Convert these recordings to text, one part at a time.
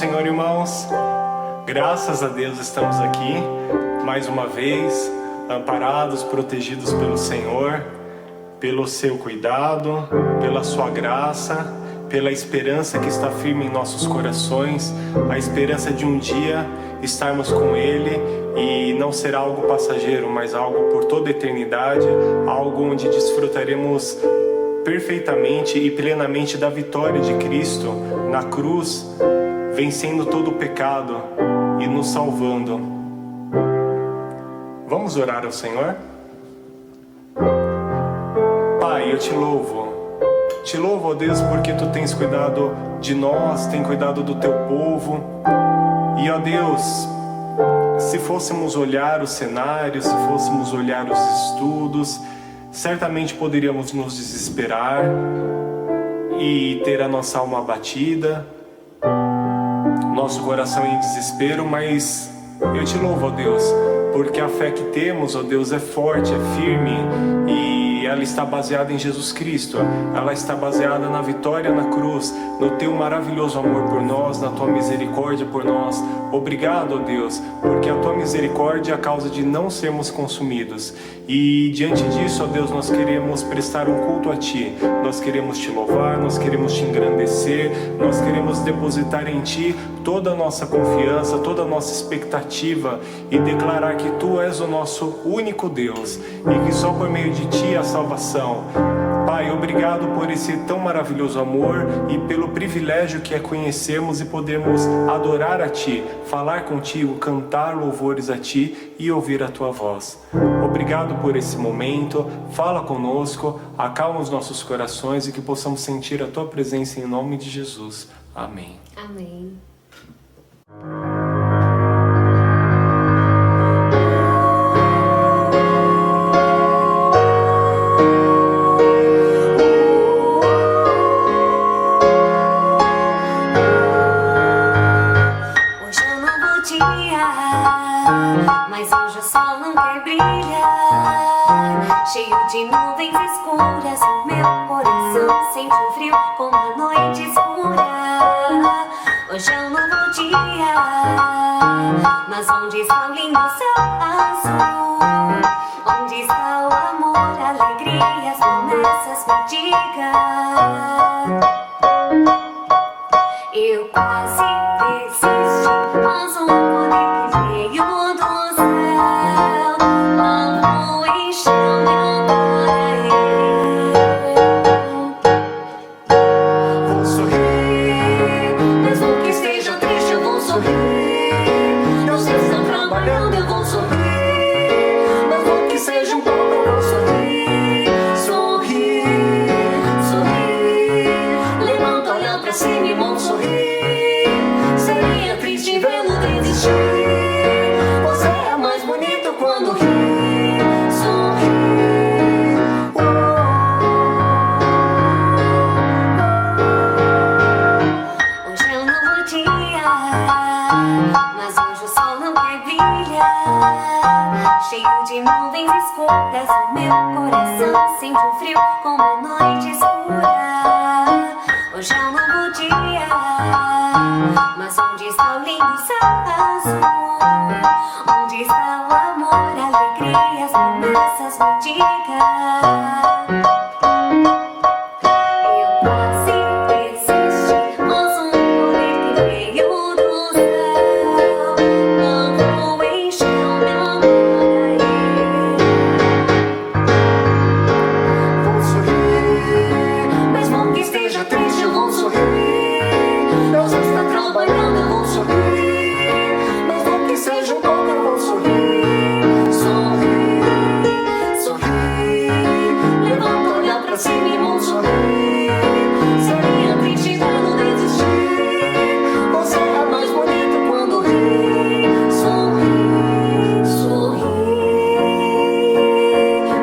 Senhor, irmãos, graças a Deus estamos aqui mais uma vez, amparados, protegidos pelo Senhor, pelo seu cuidado, pela sua graça, pela esperança que está firme em nossos corações, a esperança de um dia estarmos com Ele e não será algo passageiro, mas algo por toda a eternidade, algo onde desfrutaremos perfeitamente e plenamente da vitória de Cristo na cruz, vencendo todo o pecado e nos salvando. Vamos orar ao Senhor? Pai, eu te louvo, ó Deus, porque Tu tens cuidado de nós, tens cuidado do Teu povo. E, ó Deus, se fôssemos olhar o cenário, se fôssemos olhar os estudos, certamente poderíamos nos desesperar e ter a nossa alma abatida, nosso coração em desespero, mas eu te louvo, ó Deus, porque a fé que temos, ó Deus, é forte, é firme e ela está baseada em Jesus Cristo. Ela está baseada na vitória na cruz, no Teu maravilhoso amor por nós, na Tua misericórdia por nós. Obrigado, ó Deus, porque a Tua misericórdia é a causa de não sermos consumidos. E diante disso, ó Deus, nós queremos prestar um culto a Ti. Nós queremos Te louvar, nós queremos Te engrandecer, nós queremos depositar em Ti toda a nossa confiança, toda a nossa expectativa e declarar que Tu és o nosso único Deus e que só por meio de Ti a salvação. Pai, obrigado por esse tão maravilhoso amor e pelo privilégio que é conhecermos e podermos adorar a Ti, falar contigo, cantar louvores a Ti e ouvir a Tua voz. Obrigado por esse momento, fala conosco, acalma os nossos corações e que possamos sentir a Tua presença em nome de Jesus. Amém. Amém. Mas hoje o sol não quer brilhar, cheio de nuvens escuras. O meu coração sente um frio como a noite escura. Hoje é um novo dia, mas onde está o lindo céu azul? Onde está o amor, a alegria, as promessas? Me diga. Eu quase desisti, mas um poder que veio do céu lavou, encheu meu coração. Vou sorrir, mesmo que esteja triste eu vou sorrir. Meus dias estão trabalhando, eu vou sorrir. Mesmo que seja um pouco eu vou sorrir. Sorrir, sorrir. Levanta, olha pra cima e vou sorrir. Seria triste vê-lo desistir. Você é mais bonito quando ri. Sorri. Hoje é um novo dia, mas hoje o sol não quer brilhar, cheio de nuvens escuras. O meu coração sente um frio como a noite escura. Hoje é um novo dia, mas onde está o lindo céu azul? Onde está o amor, a alegria, as promessas? Me diga. Eu quase desisti, mas um poder que veio do céu lavou, encheu meu coração. Vou sorrir, mesmo que esteja triste eu vou sorrir. Deus está trabalhando, eu vou sorrir. Mesmo que seja um pouco eu vou sorrir. Sorrir, sorrir. Levanta, olha pra cima e vou sorrir. Seria triste vê-lo desistir. Você é mais bonito quando ri. Sorrir, sorrir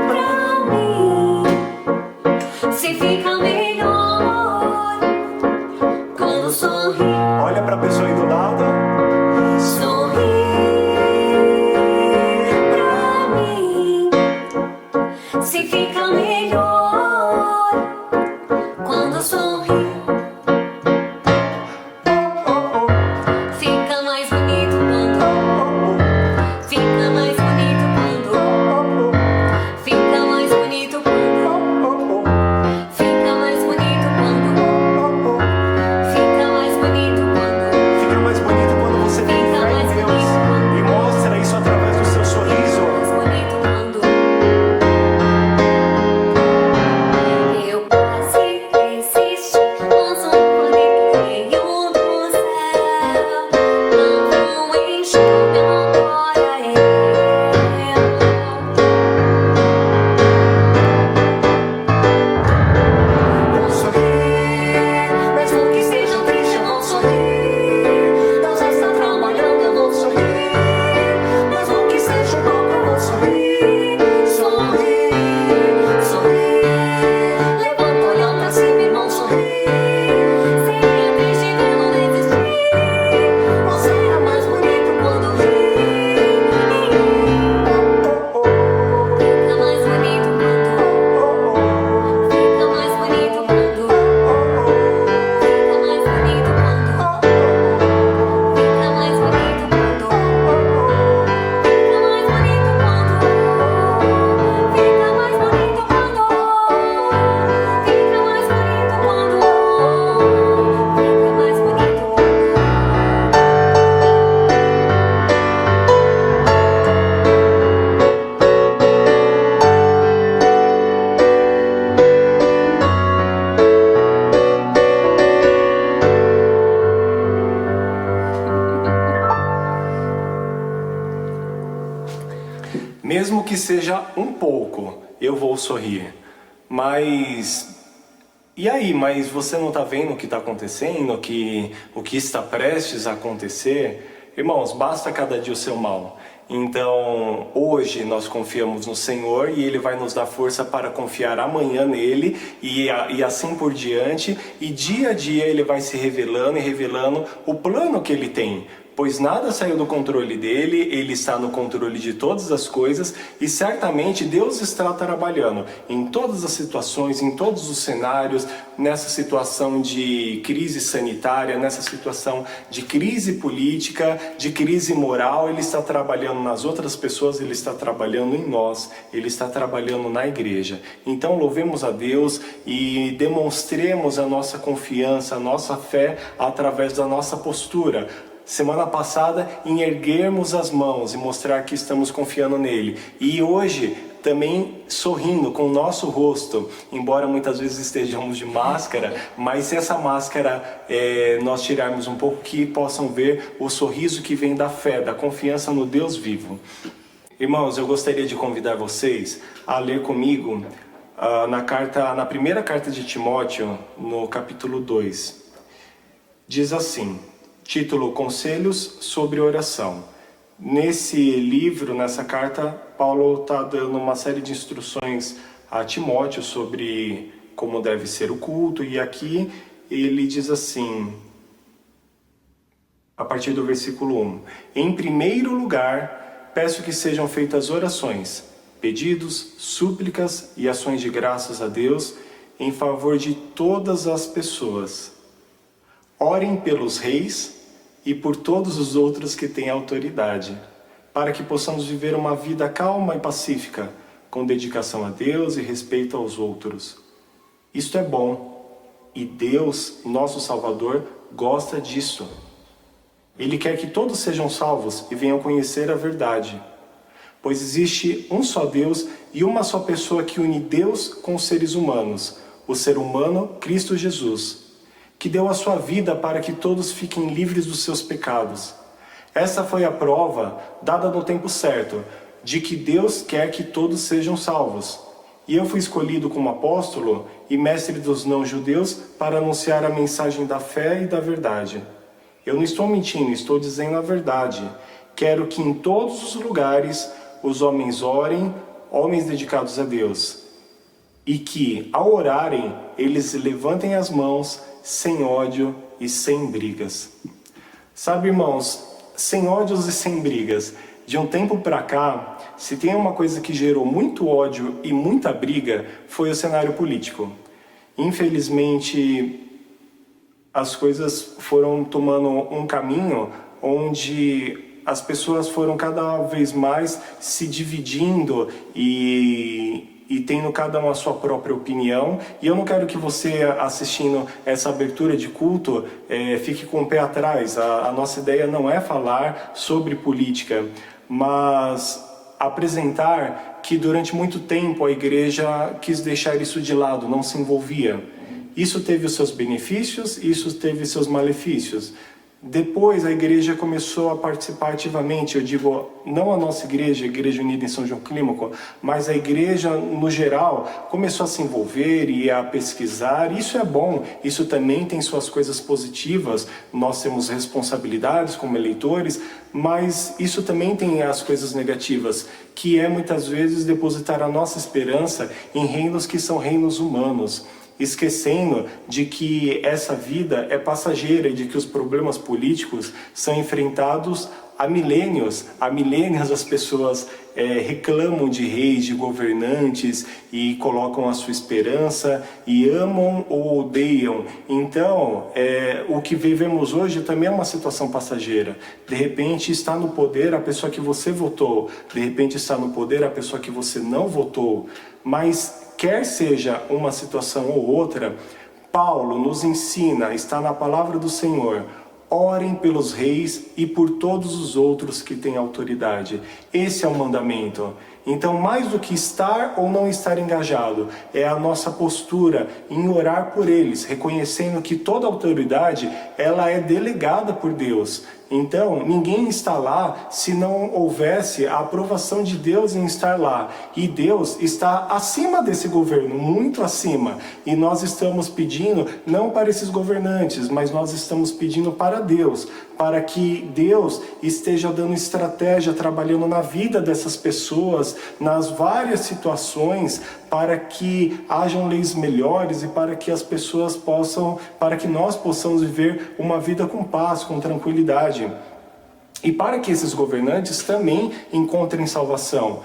pra mim. Se fica melhor quando sorri. Olha para a pessoa aí do lado. Sorri pra mim. Se fica melhor quando sorri. mesmo que seja um pouco, eu vou sorrir. Mas e aí, mas você não está vendo o que está acontecendo, o que está prestes a acontecer? Irmãos, basta cada dia o seu mal. Então, hoje nós confiamos no Senhor e Ele vai nos dar força para confiar amanhã nele e assim por diante. E dia a dia Ele vai se revelando e revelando o plano que Ele tem. Pois nada saiu do controle dele, ele está no controle de todas as coisas e certamente Deus está trabalhando em todas as situações, em todos os cenários, nessa situação de crise sanitária, nessa situação de crise política, de crise moral. Ele está trabalhando nas outras pessoas, ele está trabalhando em nós, ele está trabalhando na igreja. Então louvemos a Deus e demonstremos a nossa confiança, a nossa fé através da nossa postura. Semana passada, em erguermos as mãos e mostrar que estamos confiando nele. E hoje, também sorrindo com o nosso rosto, embora muitas vezes estejamos de máscara, mas se essa máscara nós tirarmos um pouco, que possam ver o sorriso que vem da fé, da confiança no Deus vivo. Irmãos, eu gostaria de convidar vocês a ler comigo na primeira carta de Timóteo, no capítulo 2. Diz assim... Título: Conselhos sobre oração. Nesse livro, nessa carta, Paulo está dando uma série de instruções a Timóteo sobre como deve ser o culto. E aqui ele diz assim, a partir do versículo 1. Em primeiro lugar, peço que sejam feitas orações, pedidos, súplicas e ações de graças a Deus em favor de todas as pessoas. Orem pelos reis e por todos os outros que têm autoridade, para que possamos viver uma vida calma e pacífica, com dedicação a Deus e respeito aos outros. Isto é bom, e Deus, nosso Salvador, gosta disso. Ele quer que todos sejam salvos e venham conhecer a verdade, pois existe um só Deus e uma só pessoa que une Deus com os seres humanos, o ser humano Cristo Jesus, que deu a sua vida para que todos fiquem livres dos seus pecados. Essa foi a prova, dada no tempo certo, de que Deus quer que todos sejam salvos. E eu fui escolhido como apóstolo e mestre dos não-judeus para anunciar a mensagem da fé e da verdade. Eu não estou mentindo, estou dizendo a verdade. Quero que em todos os lugares os homens orem, homens dedicados a Deus. E que, ao orarem, eles levantem as mãos sem ódio e sem brigas. Sabe, irmãos, sem ódios e sem brigas, de um tempo para cá, se tem uma coisa que gerou muito ódio e muita briga, foi o cenário político. Infelizmente, as coisas foram tomando um caminho onde as pessoas foram cada vez mais se dividindo e tendo cada um a sua própria opinião. E eu não quero que você, assistindo essa abertura de culto, fique com o pé atrás. A nossa ideia não é falar sobre política, mas apresentar que durante muito tempo a igreja quis deixar isso de lado, não se envolvia. Isso teve os seus benefícios, isso teve seus malefícios. Depois a igreja começou a participar ativamente, eu digo, não a nossa igreja, a Igreja Unida em São João Clímaco, mas a igreja no geral começou a se envolver e a pesquisar. Isso é bom, isso também tem suas coisas positivas, nós temos responsabilidades como eleitores, mas isso também tem as coisas negativas, que é muitas vezes depositar a nossa esperança em reinos que são reinos humanos, esquecendo de que essa vida é passageira e de que os problemas políticos são enfrentados há milênios. Há milênios as pessoas reclamam de reis, de governantes e colocam a sua esperança e amam ou odeiam. Então, o que vivemos hoje também é uma situação passageira. De repente está no poder a pessoa que você votou, de repente está no poder a pessoa que você não votou, mas quer seja uma situação ou outra, Paulo nos ensina, está na palavra do Senhor, orem pelos reis e por todos os outros que têm autoridade. Esse é o mandamento. Então, mais do que estar ou não estar engajado, é a nossa postura em orar por eles, reconhecendo que toda autoridade, ela é delegada por Deus. Então, ninguém está lá se não houvesse a aprovação de Deus em estar lá. E Deus está acima desse governo, muito acima. E nós estamos pedindo, não para esses governantes, mas nós estamos pedindo para Deus, para que Deus esteja dando estratégia, trabalhando na vida dessas pessoas, nas várias situações, para que hajam leis melhores e para que as pessoas possam, para que nós possamos viver uma vida com paz, com tranquilidade. E para que esses governantes também encontrem salvação.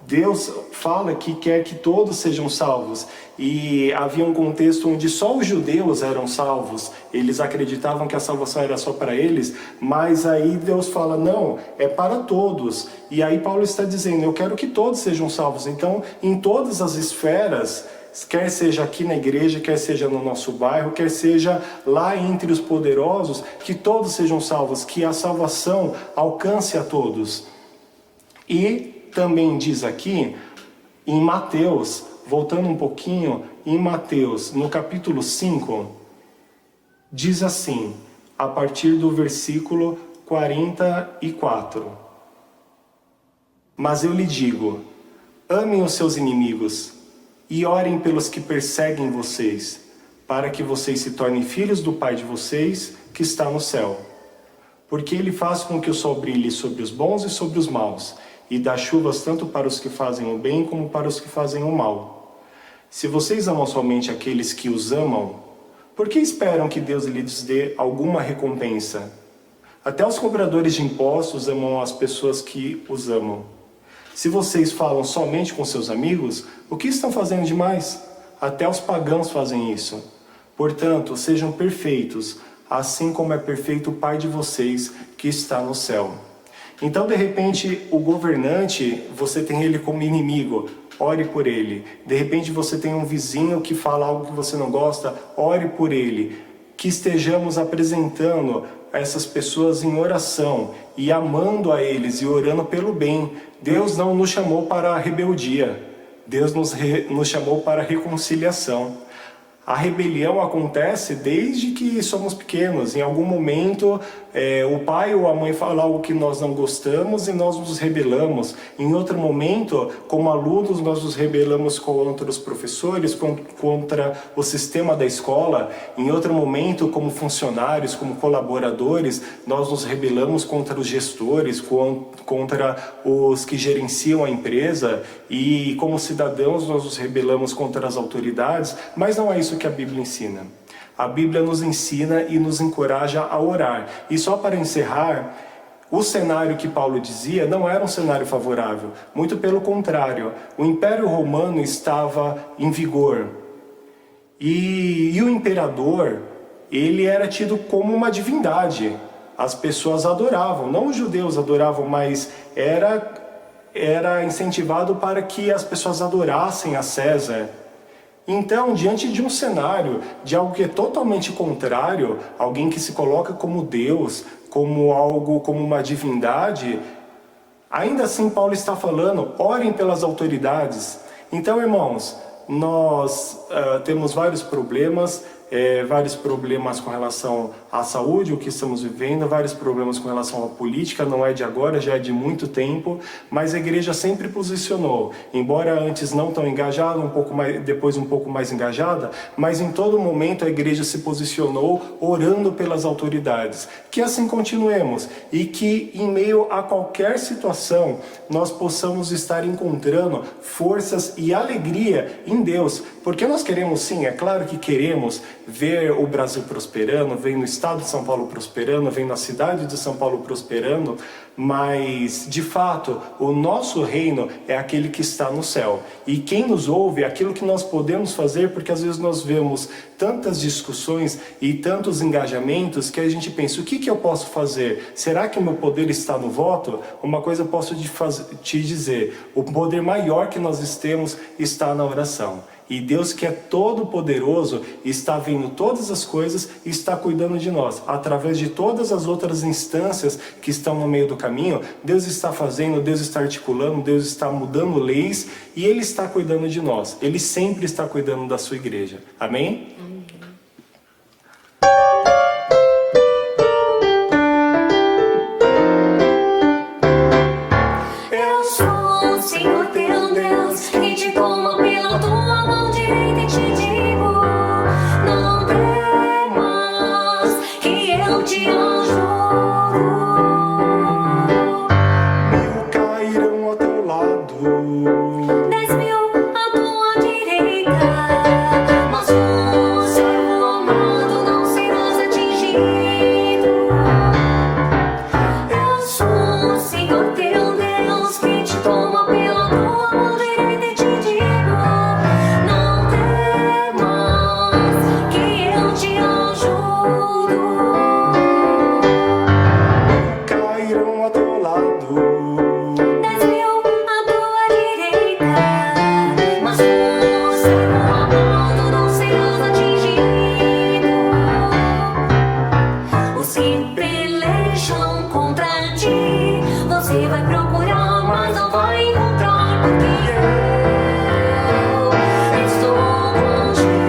Deus fala que quer que todos sejam salvos, e havia um contexto onde só os judeus eram salvos. Eles acreditavam que a salvação era só para eles, mas aí Deus fala, não, é para todos. E aí Paulo está dizendo, eu quero que todos sejam salvos. Então, em todas as esferas, quer seja aqui na igreja, quer seja no nosso bairro, quer seja lá entre os poderosos, que todos sejam salvos, que a salvação alcance a todos. E também diz aqui, em Mateus, voltando um pouquinho, em Mateus, no capítulo 5, diz assim, a partir do versículo 44. Mas eu lhe digo, amem os seus inimigos e orem pelos que perseguem vocês, para que vocês se tornem filhos do Pai de vocês, que está no céu. Porque ele faz com que o sol brilhe sobre os bons e sobre os maus, e dá chuvas tanto para os que fazem o bem como para os que fazem o mal. Se vocês amam somente aqueles que os amam, por que esperam que Deus lhes dê alguma recompensa? Até os cobradores de impostos amam as pessoas que os amam. Se vocês falam somente com seus amigos, o que estão fazendo demais? Até os pagãos fazem isso. Portanto, sejam perfeitos, assim como é perfeito o Pai de vocês que está no céu. Então, de repente, o governante, você tem ele como inimigo, ore por ele. De repente, você tem um vizinho que fala algo que você não gosta, ore por ele. Que estejamos apresentando essas pessoas em oração e amando a eles e orando pelo bem. Deus não nos chamou para a rebeldia, Deus nos chamou para a reconciliação. A rebelião acontece desde que somos pequenos. Em algum momento, o pai ou a mãe fala algo que nós não gostamos e nós nos rebelamos. Em outro momento, como alunos, nós nos rebelamos contra os professores, contra o sistema da escola. Em outro momento, como funcionários, como colaboradores, nós nos rebelamos contra os gestores, contra os que gerenciam a empresa. E como cidadãos, nós nos rebelamos contra as autoridades. Mas não é isso que a Bíblia ensina. A Bíblia nos ensina e nos encoraja a orar. E só para encerrar, o cenário que Paulo dizia não era um cenário favorável. Muito pelo contrário, o Império Romano estava em vigor. E o imperador, ele era tido como uma divindade. As pessoas adoravam, não os judeus adoravam, mas era incentivado para que as pessoas adorassem a César. Então, diante de um cenário, de algo que é totalmente contrário, alguém que se coloca como Deus, como uma divindade, ainda assim Paulo está falando, orem pelas autoridades. Então, irmãos, nós temos vários problemas com relação à saúde, o que estamos vivendo, vários problemas com relação à política, não é de agora, já é de muito tempo, mas a igreja sempre posicionou, embora antes não tão engajada, depois um pouco mais engajada, mas em todo momento a igreja se posicionou orando pelas autoridades. Que assim continuemos e que em meio a qualquer situação nós possamos estar encontrando forças e alegria em Deus, porque nós queremos sim, é claro que queremos ver o Brasil prosperando, ver no estado de São Paulo prosperando, ver na cidade de São Paulo prosperando, mas de fato o nosso reino é aquele que está no céu. E quem nos ouve é aquilo que nós podemos fazer, porque às vezes nós vemos tantas discussões e tantos engajamentos que a gente pensa, o que eu posso fazer? Será que o meu poder está no voto? Uma coisa eu posso te dizer, o poder maior que nós temos está na oração. E Deus, que é todo poderoso, está vendo todas as coisas e está cuidando de nós. Através de todas as outras instâncias que estão no meio do caminho, Deus está fazendo, Deus está articulando, Deus está mudando leis e Ele está cuidando de nós. Ele sempre está cuidando da sua igreja. Amém? Eu sou o Senhor teu Deus, que te toma pela tua mão direita e te digo: não temas, que eu te ajudo. 1000 cairão ao teu lado, 10.000 à tua direita, mas o servo amado não serás atingido. Eu sou o Senhor teu Deus, que te toma pela tua mão direita e te digo: não temas, que eu te ajudo. cairão ao teu lado, 10.000 à tua direita, mas o servo amado não serás atingido. Os que pelejam contra ti, você vai procurar, mas não vai encontrar, porque eu estou contigo.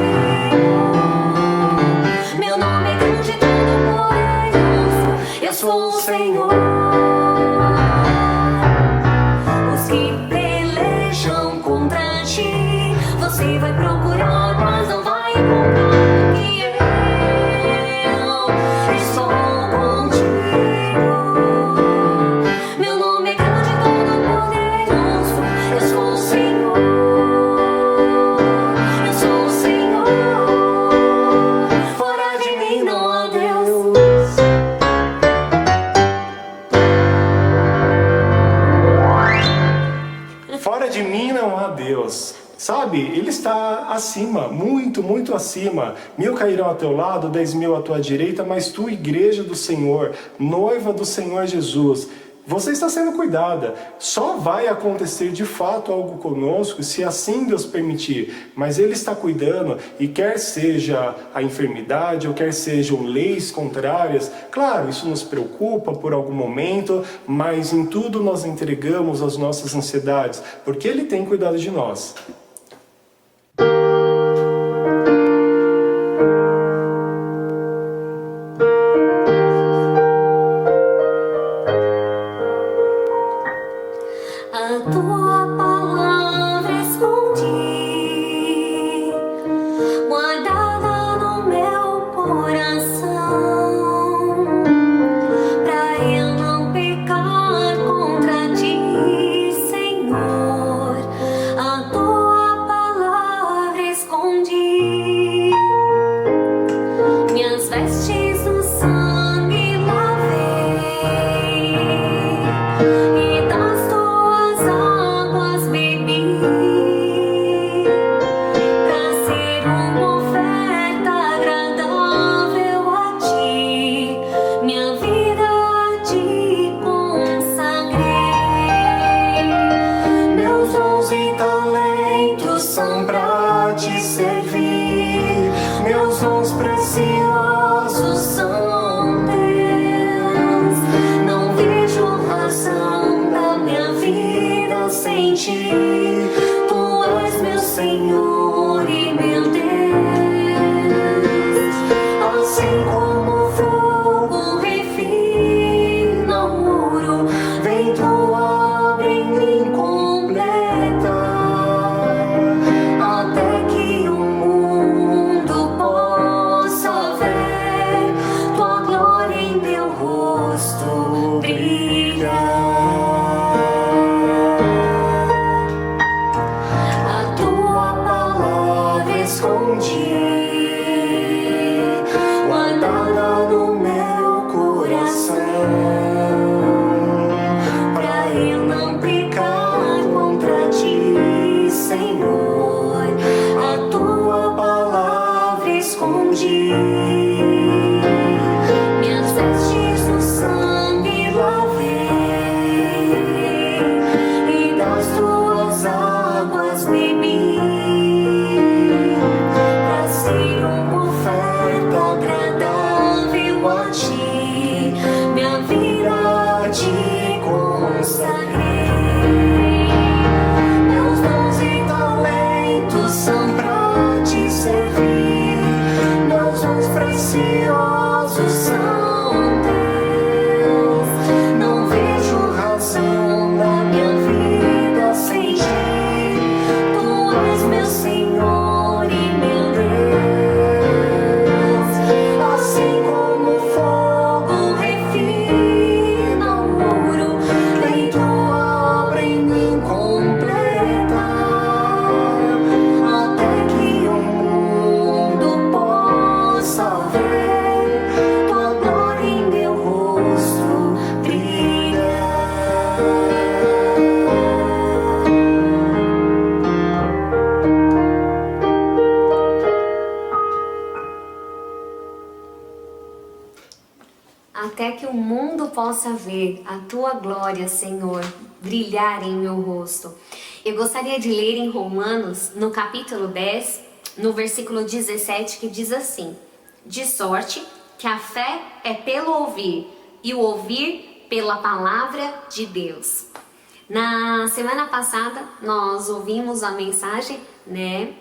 Meu nome é grande e todo-poderoso, eu sou o Senhor. Os que pelejam contra ti, você vai procurar, mas não vai encontrar, porque eu estou contigo. Meu nome é grande e todo-poderoso, eu sou o Senhor. Eu sou o Senhor. Fora de mim não há Deus. fora de mim não há Deus. Sabe, Ele está acima, muito, muito acima. 1000 cairão ao teu lado, 10.000 à tua direita, mas tu, igreja do Senhor, noiva do Senhor Jesus, você está sendo cuidada. Só vai acontecer de fato algo conosco se assim Deus permitir. Mas Ele está cuidando, e quer seja a enfermidade ou quer sejam leis contrárias, claro, isso nos preocupa por algum momento, mas em tudo nós entregamos as nossas ansiedades, porque Ele tem cuidado de nós. A tua palavra escondi, guardada no meu coração, pra eu não pecar contra ti, Senhor. A tua palavra escondi, minhas vestes no sangue lavei, e das tuas águas bebi, pra ser uma oferta agradável a ti, minha vida a ti consagrei. Meus dons e talentos são pra te servir, meus dons preciosos são teus. Não vejo razão da minha vida sem ti. Tu és meu Senhor e meu Deus. Assim como o fogo refina o ouro, vem tua obra em mim completa, até que o mundo possa ver tua glória em meu rosto brilhar. mundo possa ver a tua glória, Senhor, brilhar em meu rosto. Eu gostaria de ler em Romanos, no capítulo 10, no versículo 17, que diz assim: de sorte que a fé é pelo ouvir, e o ouvir pela palavra de Deus. Na semana passada, nós ouvimos a mensagem, né,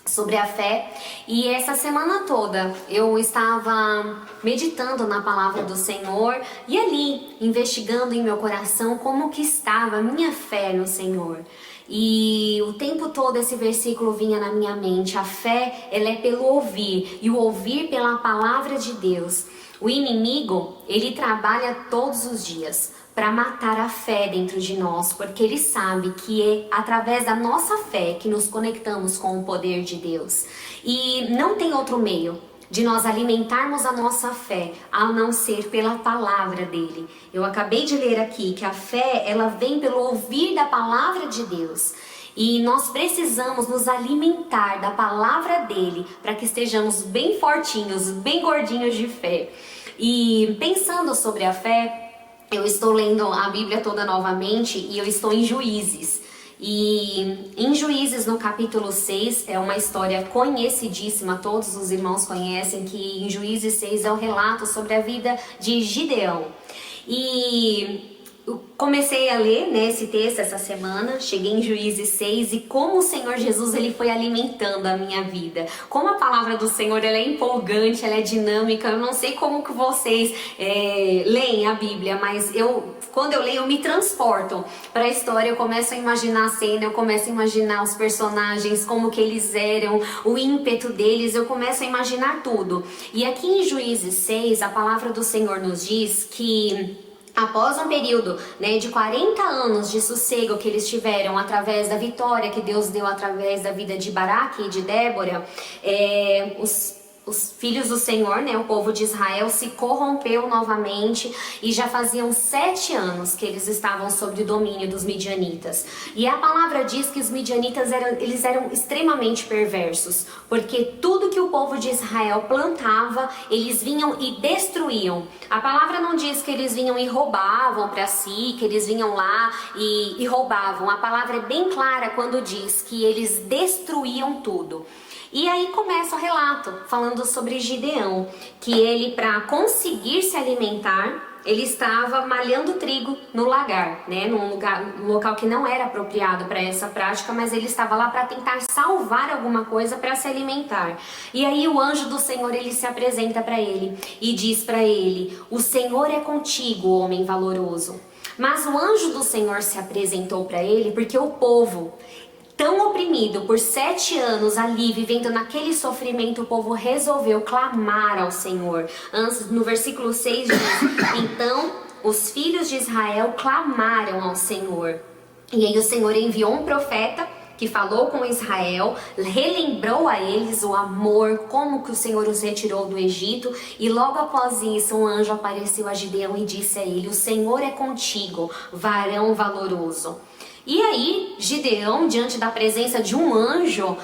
sobre a fé, e essa semana toda eu estava meditando na palavra do Senhor e ali investigando em meu coração como que estava a minha fé no Senhor. E o tempo todo esse versículo vinha na minha mente: a fé, ela é pelo ouvir, e o ouvir pela palavra de Deus. O inimigo, ele trabalha todos os dias para matar a fé dentro de nós, porque ele sabe que é através da nossa fé que nos conectamos com o poder de Deus. E não tem outro meio de nós alimentarmos a nossa fé a não ser pela palavra dele. Eu acabei de ler aqui que a fé, ela vem pelo ouvir da palavra de Deus. E nós precisamos nos alimentar da palavra dele para que estejamos bem fortinhos, bem gordinhos de fé. E pensando sobre a fé, eu estou lendo a Bíblia toda novamente e eu estou em Juízes. E em Juízes, no capítulo 6, é uma história conhecidíssima, todos os irmãos conhecem, que em Juízes 6 é o relato sobre a vida de Gideão. E eu comecei a ler, né, esse texto essa semana, cheguei em Juízes 6 e como o Senhor Jesus, ele foi alimentando a minha vida. Como a palavra do Senhor, ela é empolgante, ela é dinâmica. Eu não sei como que vocês leem a Bíblia, mas quando eu leio, eu me transporto para a história. Eu começo a imaginar a cena, eu começo a imaginar os personagens, como que eles eram, o ímpeto deles, eu começo a imaginar tudo. E aqui em Juízes 6, a palavra do Senhor nos diz que após um período, né, de 40 anos de sossego que eles tiveram através da vitória que Deus deu através da vida de Baraque e de Débora, os filhos do Senhor, né, o povo de Israel, se corrompeu novamente e já faziam 7 anos que eles estavam sob o domínio dos midianitas. E a palavra diz que os midianitas eram extremamente perversos, porque tudo que o povo de Israel plantava, eles vinham e destruíam. A palavra não diz que eles vinham e roubavam para si, que eles vinham lá e roubavam. A palavra é bem clara quando diz que eles destruíam tudo. E aí começa o relato falando sobre Gideão, que ele, para conseguir se alimentar, ele estava malhando trigo no lagar, né, num local que não era apropriado para essa prática, mas ele estava lá para tentar salvar alguma coisa para se alimentar. E aí o anjo do Senhor, ele se apresenta para ele e diz para ele: o Senhor é contigo, homem valoroso. Mas o anjo do Senhor se apresentou para ele porque o povo, tão oprimido por 7 anos ali, vivendo naquele sofrimento, o povo resolveu clamar ao Senhor. No versículo 6 diz: então os filhos de Israel clamaram ao Senhor. E aí o Senhor enviou um profeta que falou com Israel, relembrou a eles o amor, como que o Senhor os retirou do Egito. E logo após isso, um anjo apareceu a Gideão e disse a ele: o Senhor é contigo, varão valoroso. E aí, Gideão, diante da presença de um anjo,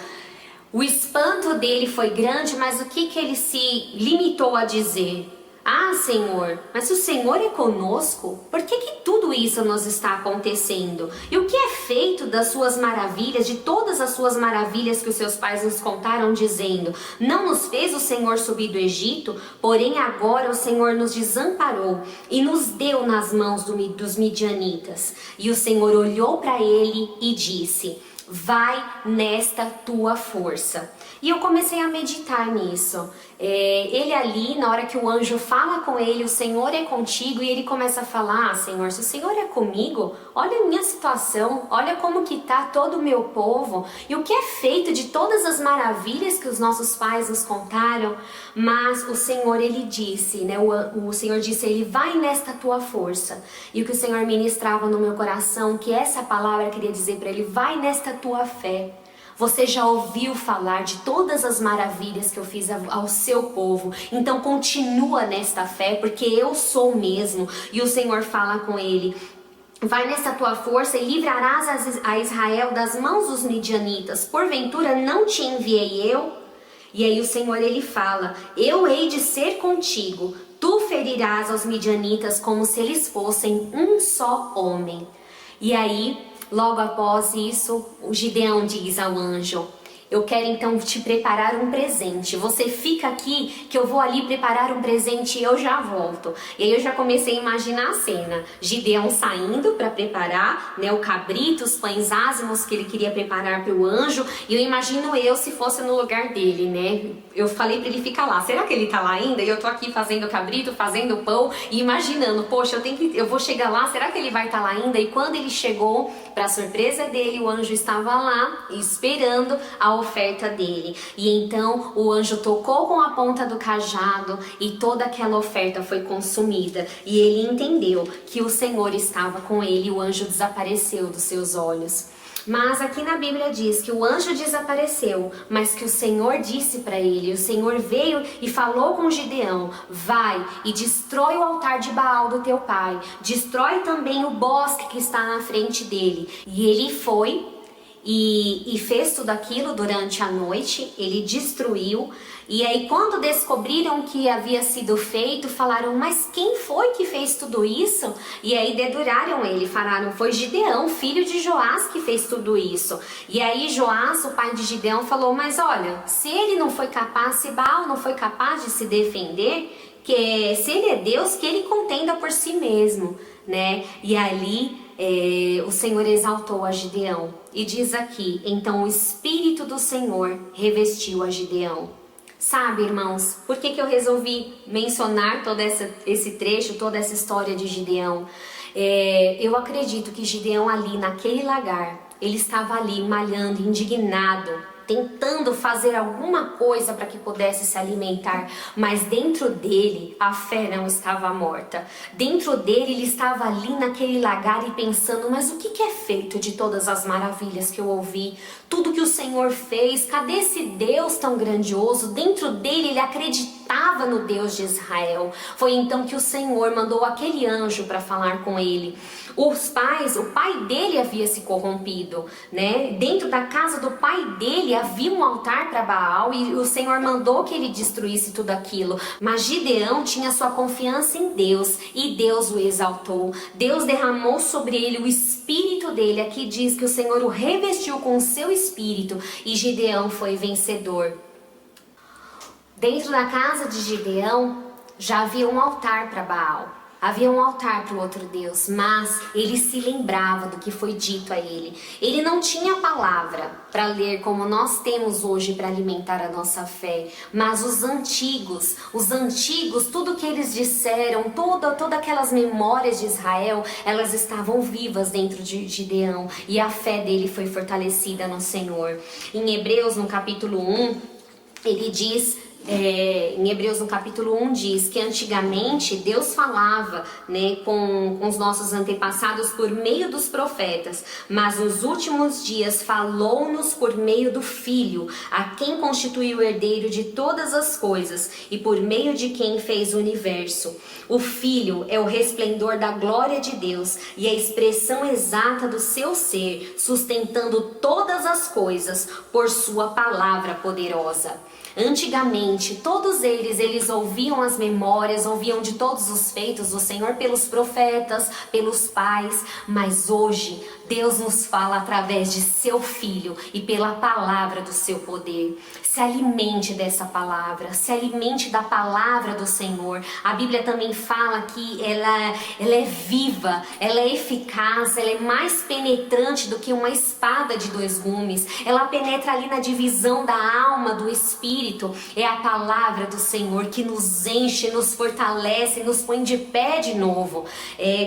o espanto dele foi grande, mas o que ele se limitou a dizer? Ah, Senhor, mas se o Senhor é conosco, por que tudo isso nos está acontecendo? E o que é feito das suas maravilhas, de todas as suas maravilhas que os seus pais nos contaram, dizendo: não nos fez o Senhor subir do Egito? Porém agora o Senhor nos desamparou e nos deu nas mãos dos midianitas. E o Senhor olhou para ele e disse: vai nesta tua força. E eu comecei a meditar nisso. Ele ali, na hora que o anjo fala com ele, o Senhor é contigo, e ele começa a falar: ah, Senhor, se o Senhor é comigo, olha a minha situação, olha como que está todo o meu povo, e o que é feito de todas as maravilhas que os nossos pais nos contaram. Mas o Senhor, ele disse, né, o Senhor disse a ele: vai nesta tua força. E o que o Senhor ministrava no meu coração, que essa palavra queria dizer para ele: vai nesta tua fé. Você já ouviu falar de todas as maravilhas que eu fiz ao seu povo, então continua nesta fé, porque eu sou mesmo. E o Senhor fala com ele: vai nessa tua força e livrarás a Israel das mãos dos midianitas. Porventura não te enviei eu? E aí o Senhor, ele fala: eu hei de ser contigo. Tu ferirás ferirás aos midianitas como se eles fossem um só homem. E aí, logo após isso, o Gideão diz ao anjo: eu quero então te preparar um presente. Você fica aqui que eu vou ali preparar um presente e eu já volto. E aí eu já comecei a imaginar a cena. Gideão saindo para preparar, né, o cabrito, os pães ázimos que ele queria preparar para o anjo. E eu imagino eu se fosse no lugar dele, né? Eu falei para ele ficar lá. Será que ele tá lá ainda? E eu tô aqui fazendo o cabrito, fazendo o pão e imaginando, poxa, eu vou chegar lá, será que ele vai estar lá ainda? E quando ele chegou, para surpresa dele, o anjo estava lá esperando a oferta dele. E então o anjo tocou com a ponta do cajado e toda aquela oferta foi consumida. E ele entendeu que o Senhor estava com ele e o anjo desapareceu dos seus olhos. Mas aqui na Bíblia diz que o anjo desapareceu, mas que o Senhor disse para ele, o Senhor veio e falou com Gideão: vai e destrói o altar de Baal do teu pai, destrói também o bosque que está na frente dele. E ele foi e fez tudo aquilo durante a noite, ele destruiu. E aí quando descobriram que havia sido feito, falaram: mas quem foi que fez tudo isso? E aí deduraram ele, falaram: foi Gideão, filho de Joás, que fez tudo isso. E aí Joás, o pai de Gideão, falou: mas olha, se ele não foi capaz, se Baal não foi capaz de se defender, que se ele é Deus, que ele contenda por si mesmo, né? E ali o Senhor exaltou a Gideão. E diz aqui: então o Espírito do Senhor revestiu a Gideão. Sabe, irmãos, por que eu resolvi mencionar todo esse trecho, toda essa história de Gideão? Eu acredito que Gideão ali naquele lagar, ele estava ali malhando, indignado, tentando fazer alguma coisa para que pudesse se alimentar, mas dentro dele a fé não estava morta. Dentro dele ele estava ali naquele lagar e pensando: mas o que é feito de todas as maravilhas que eu ouvi? Tudo que o Senhor fez, cadê esse Deus tão grandioso? Dentro dele ele acreditava no Deus de Israel. Foi então que o Senhor mandou aquele anjo para falar com ele. O pai dele havia se corrompido, né? Dentro da casa do pai dele havia um altar para Baal e o Senhor mandou que ele destruísse tudo aquilo. Mas Gideão tinha sua confiança em Deus e Deus o exaltou. Deus derramou sobre ele o espírito dele. Aqui diz que o Senhor o revestiu com o seu espírito e Gideão foi vencedor. Dentro da casa de Gideão já havia um altar para Baal. Havia um altar para o outro Deus, mas ele se lembrava do que foi dito a ele. Ele não tinha palavra para ler como nós temos hoje para alimentar a nossa fé. Mas os antigos, tudo que eles disseram, todas aquelas memórias de Israel, elas estavam vivas dentro de Gideão. E a fé dele foi fortalecida no Senhor. Em Hebreus, no capítulo 1, ele diz... em Hebreus no capítulo 1 diz que antigamente Deus falava, né, com os nossos antepassados por meio dos profetas, mas nos últimos dias falou-nos por meio do Filho, a quem constituiu o herdeiro de todas as coisas e por meio de quem fez o universo. O Filho é o resplendor da glória de Deus e a expressão exata do seu ser, sustentando todas as coisas por sua palavra poderosa. Antigamente, todos eles ouviam as memórias, ouviam de todos os feitos do Senhor pelos profetas, pelos pais, mas hoje Deus nos fala através de seu Filho e pela palavra do seu poder. Se alimente dessa palavra, se alimente da palavra do Senhor. A Bíblia também fala que ela é viva, ela é eficaz, ela é mais penetrante do que uma espada de 2 gumes. Ela penetra ali na divisão da alma, do espírito. É a palavra do Senhor que nos enche, nos fortalece, nos põe de pé de novo.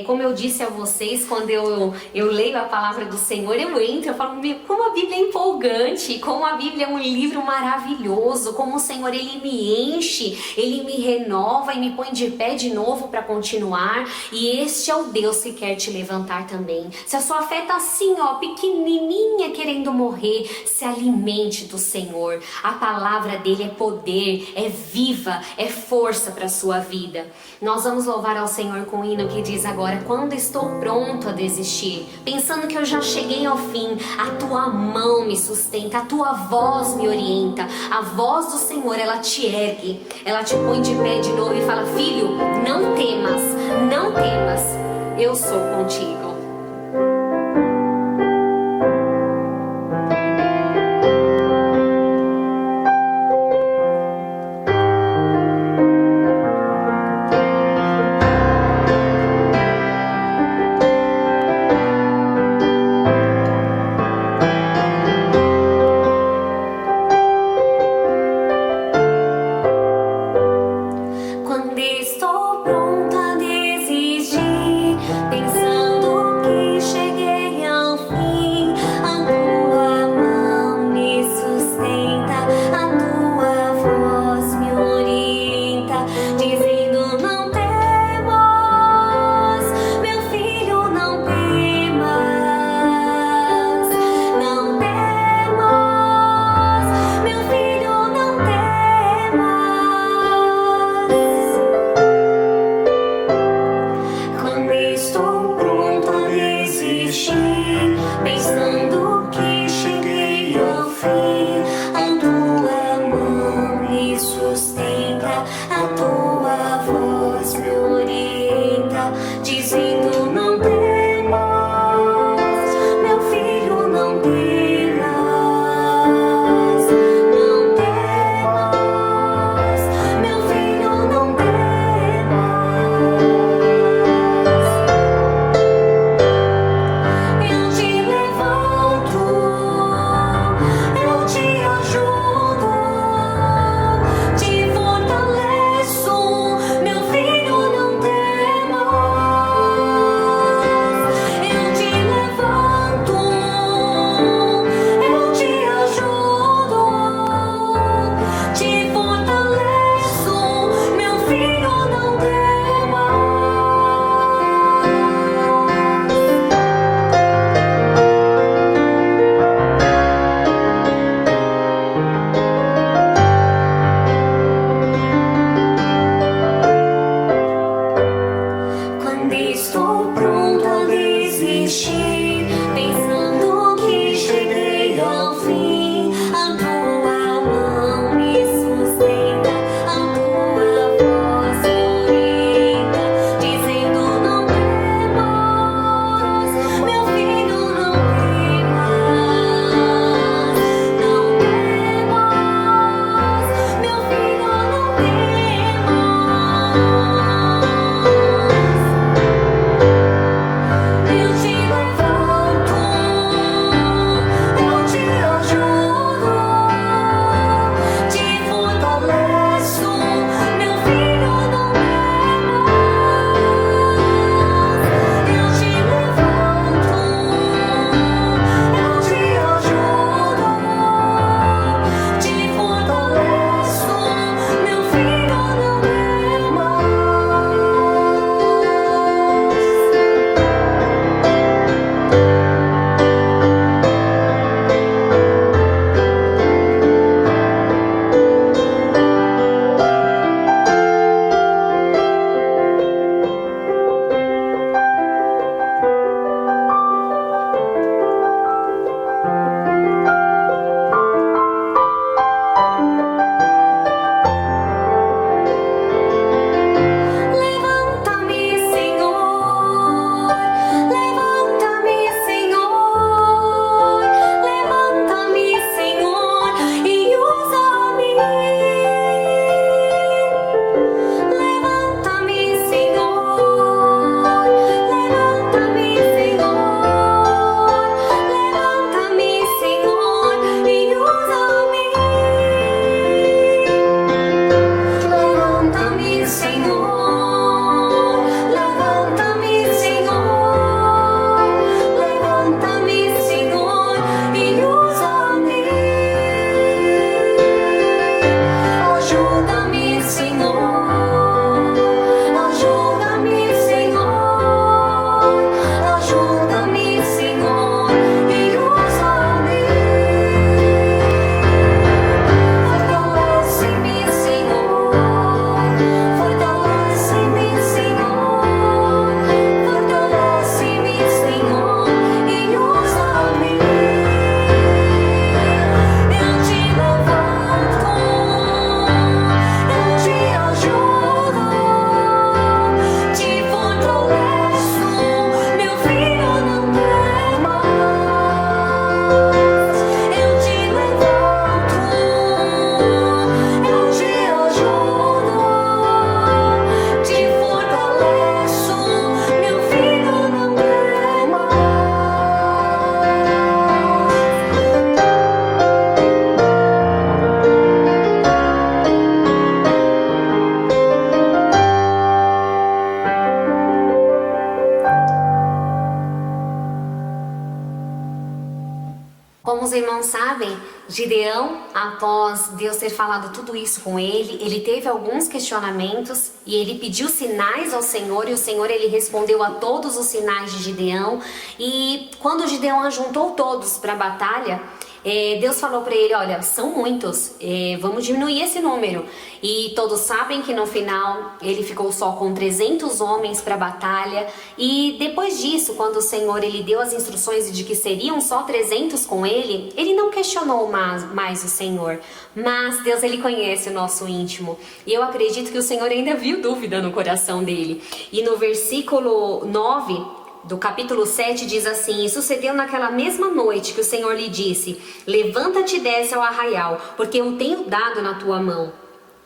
Como eu disse a vocês, quando eu leio a palavra do Senhor, eu falo: como a Bíblia é empolgante, como a Bíblia é um livro maravilhoso, como o Senhor ele me enche, ele me renova e me põe de pé de novo para continuar. E este é o Deus que quer te levantar também. Se a sua fé está assim, pequenininha, querendo morrer, se alimente do Senhor. A palavra dele é poder, é viva, é força para a sua vida. Nós vamos louvar ao Senhor com um hino que diz agora: quando estou pronto a desistir, pensando que eu já cheguei ao fim, a tua mão me sustenta, a tua voz me orienta. A voz do Senhor, ela te ergue, ela te põe de pé de novo e fala: filho, não temas, não temas, eu sou contigo. Quando estou pronta a desistir, pensando que cheguei ao fim, a tua mão me sustenta, a tua voz me orienta, dizendo: não temas, meu filho, não temas, não temas, meu filho, não temas. Quando estou pronto a desistir, pensando que cheguei ao fim, a tua mão me sustenta, a tua voz me orienta, dizendo: não temas, meu filho, não temas, não temas, meu filho, não temas. Eu te levanto, eu te ajudo, te fortaleço, meu filho, não temas. Eu te levanto, eu te ajudo, te fortaleço, meu filho, não temas. Quando estou pronto a desistir, pensando que cheguei ao fim, a tua mão me sustenta, a tua voz me orienta, dizendo: não temas, meu filho, não temas, não temas, meu filho, não temas. Eu te levanto, Como os irmãos sabem, Gideão, após Deus ter falado tudo isso com ele teve alguns questionamentos e ele pediu sinais ao Senhor, e o Senhor ele respondeu a todos os sinais de Gideão. E quando Gideão ajuntou todos para a batalha, Deus falou para ele: olha, são muitos, vamos diminuir esse número. E todos sabem que no final ele ficou só com 300 homens para a batalha. E depois disso, quando o Senhor ele deu as instruções de que seriam só 300 com ele não questionou mais o Senhor. Mas Deus ele conhece o nosso íntimo, e eu acredito que o Senhor ainda viu dúvida no coração dele. E no versículo 9 do capítulo 7 diz assim: e sucedeu naquela mesma noite que o Senhor lhe disse: levanta-te e desce ao arraial, porque eu tenho dado na tua mão.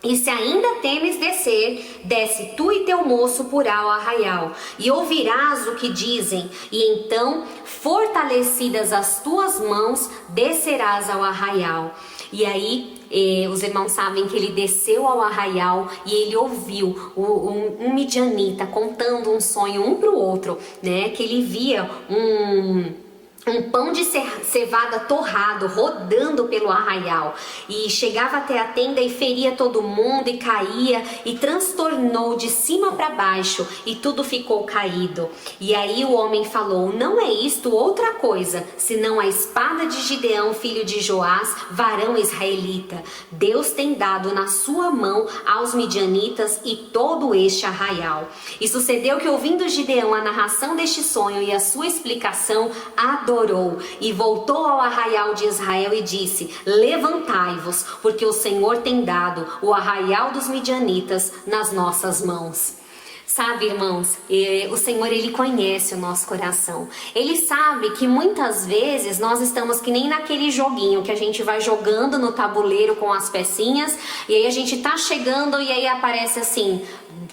E se ainda temes descer, desce tu e teu moço por ao arraial, e ouvirás o que dizem, e então, fortalecidas as tuas mãos, descerás ao arraial. E aí, os irmãos sabem que ele desceu ao arraial e ele ouviu um midianita contando um sonho um para o outro, né? Que ele via um pão de cevada torrado rodando pelo arraial, e chegava até a tenda e feria todo mundo e caía e transtornou de cima para baixo, e tudo ficou caído. E aí o homem falou: não é isto outra coisa senão a espada de Gideão, filho de Joás, varão israelita. Deus tem dado na sua mão aos midianitas e todo este arraial. E sucedeu que, ouvindo Gideão a narração deste sonho e a sua explicação, adorou e voltou ao arraial de Israel e disse: levantai-vos, porque o Senhor tem dado o arraial dos midianitas nas nossas mãos. Sabe, irmãos, o Senhor ele conhece o nosso coração. Ele sabe que muitas vezes nós estamos que nem naquele joguinho que a gente vai jogando no tabuleiro com as pecinhas, e aí a gente tá chegando e aí aparece assim: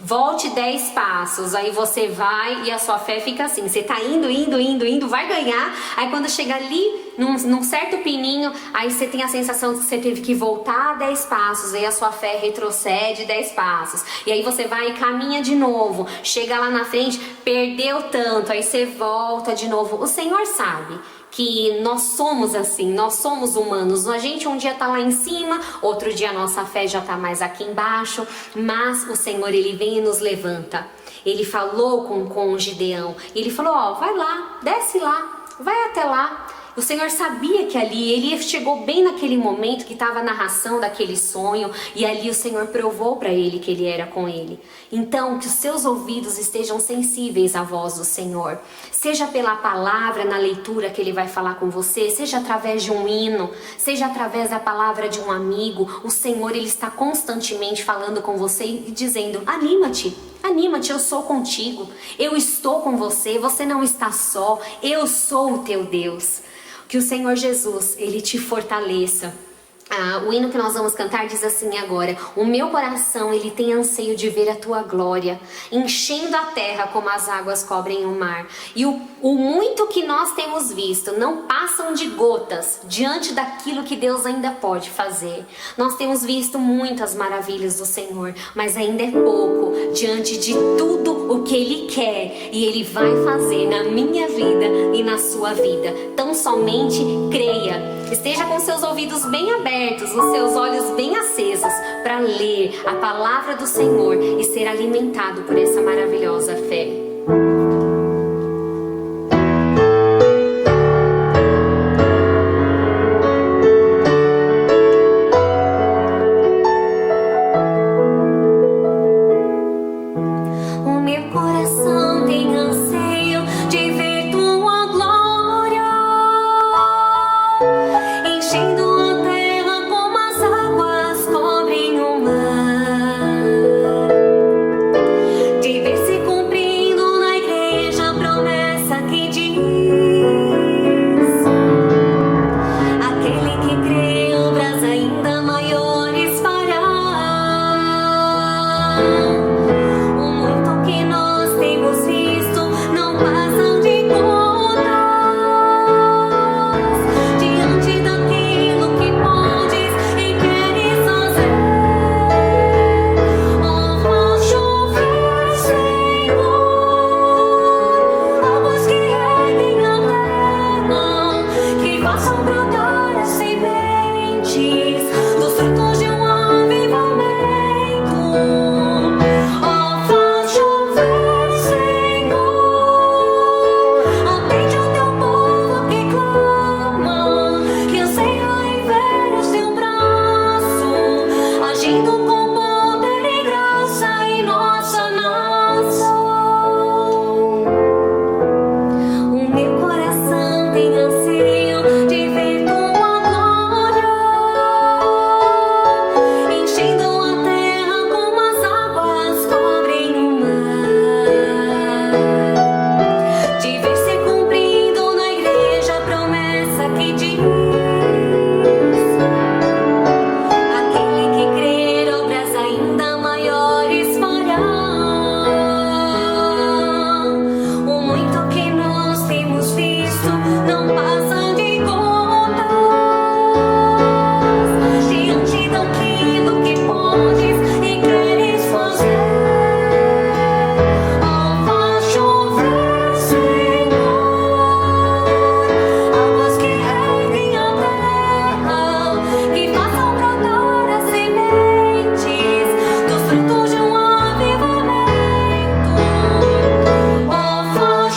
volte 10 passos, aí você vai e a sua fé fica assim, você tá indo, vai ganhar, aí quando chega ali num certo pininho, aí você tem a sensação de que você teve que voltar 10 passos, aí a sua fé retrocede 10 passos, e aí você vai e caminha de novo, chega lá na frente, perdeu tanto, aí você volta de novo. O Senhor sabe que nós somos assim, nós somos humanos. A gente um dia tá lá em cima, outro dia a nossa fé já tá mais aqui embaixo, mas o Senhor ele vem e nos levanta. Ele falou com Gideão, ele falou: ó, vai lá, desce lá, vai até lá. O Senhor sabia que ali, ele chegou bem naquele momento que estava a narração daquele sonho, e ali o Senhor provou para ele que ele era com ele. Então, que os seus ouvidos estejam sensíveis à voz do Senhor, seja pela palavra na leitura que ele vai falar com você, seja através de um hino, seja através da palavra de um amigo. O Senhor ele está constantemente falando com você e dizendo: anima-te, anima-te, eu sou contigo, eu estou com você, você não está só, eu sou o teu Deus. Que o Senhor Jesus, ele te fortaleça. O hino que nós vamos cantar diz assim agora: o meu coração ele tem anseio de ver a tua glória, enchendo a terra como as águas cobrem o mar. E o muito que nós temos visto não passam de gotas diante daquilo que Deus ainda pode fazer. Nós temos visto muitas maravilhas do Senhor, mas ainda é pouco diante de tudo o que Ele quer e Ele vai fazer na minha vida e na sua vida. Tão somente creia. Esteja com seus ouvidos bem abertos, os seus olhos bem acesos para ler a palavra do Senhor e ser alimentado por essa maravilhosa fé. O meu coração tem anseio de ver tua glória, enchendo a terra como as águas cobrem o mar, de ver se cumprindo na igreja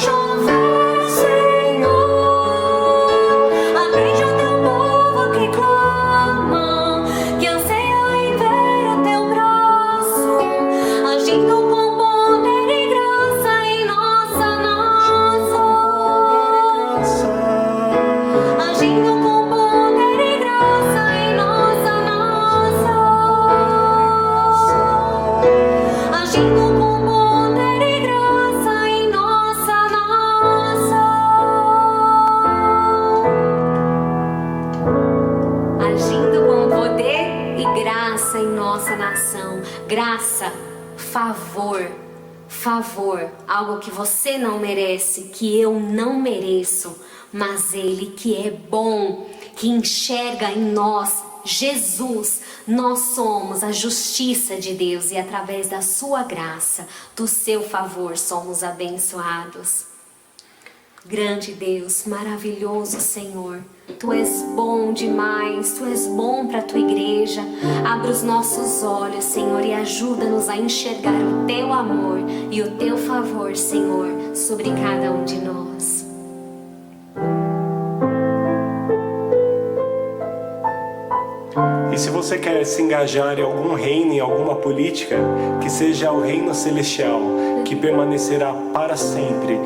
chover, Senhor. Atende o teu povo que clama, que anseia em ver o teu braço, agindo com poder e graça em nossa nação. Agindo com poder e graça em nossa nação. Agindo com poder e graça em nossa nação. Agindo com poder e graça em nossa nação. Graça, favor, favor, algo que você não merece, que eu não mereço, mas Ele que é bom, que enxerga em nós Jesus, nós somos a justiça de Deus e através da sua graça, do seu favor, somos abençoados. Grande Deus, maravilhoso Senhor, Tu és bom demais, Tu és bom para a Tua igreja. Abra os nossos olhos, Senhor, e ajuda-nos a enxergar o Teu amor e o Teu favor, Senhor, sobre cada um de nós. E se você quer se engajar em algum reino, em alguma política, que seja o reino celestial, que permanecerá para sempre,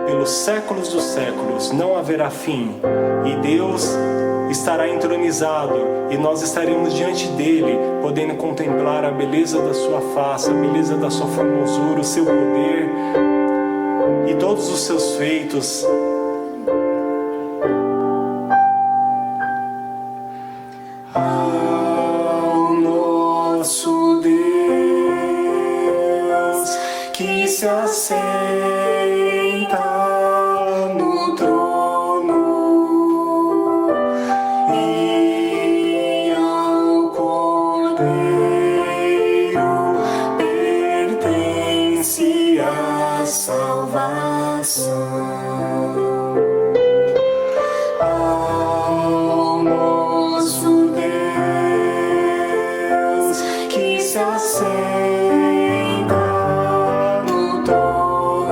pelos séculos dos séculos, não haverá fim. E Deus estará entronizado, e nós estaremos diante dele, podendo contemplar a beleza da sua face, a beleza da sua formosura, o seu poder e todos os seus feitos. Ao nosso Deus que se assenta no trono e ao Cordeiro pertence a salvação. Ao nosso Deus que se assenta no trono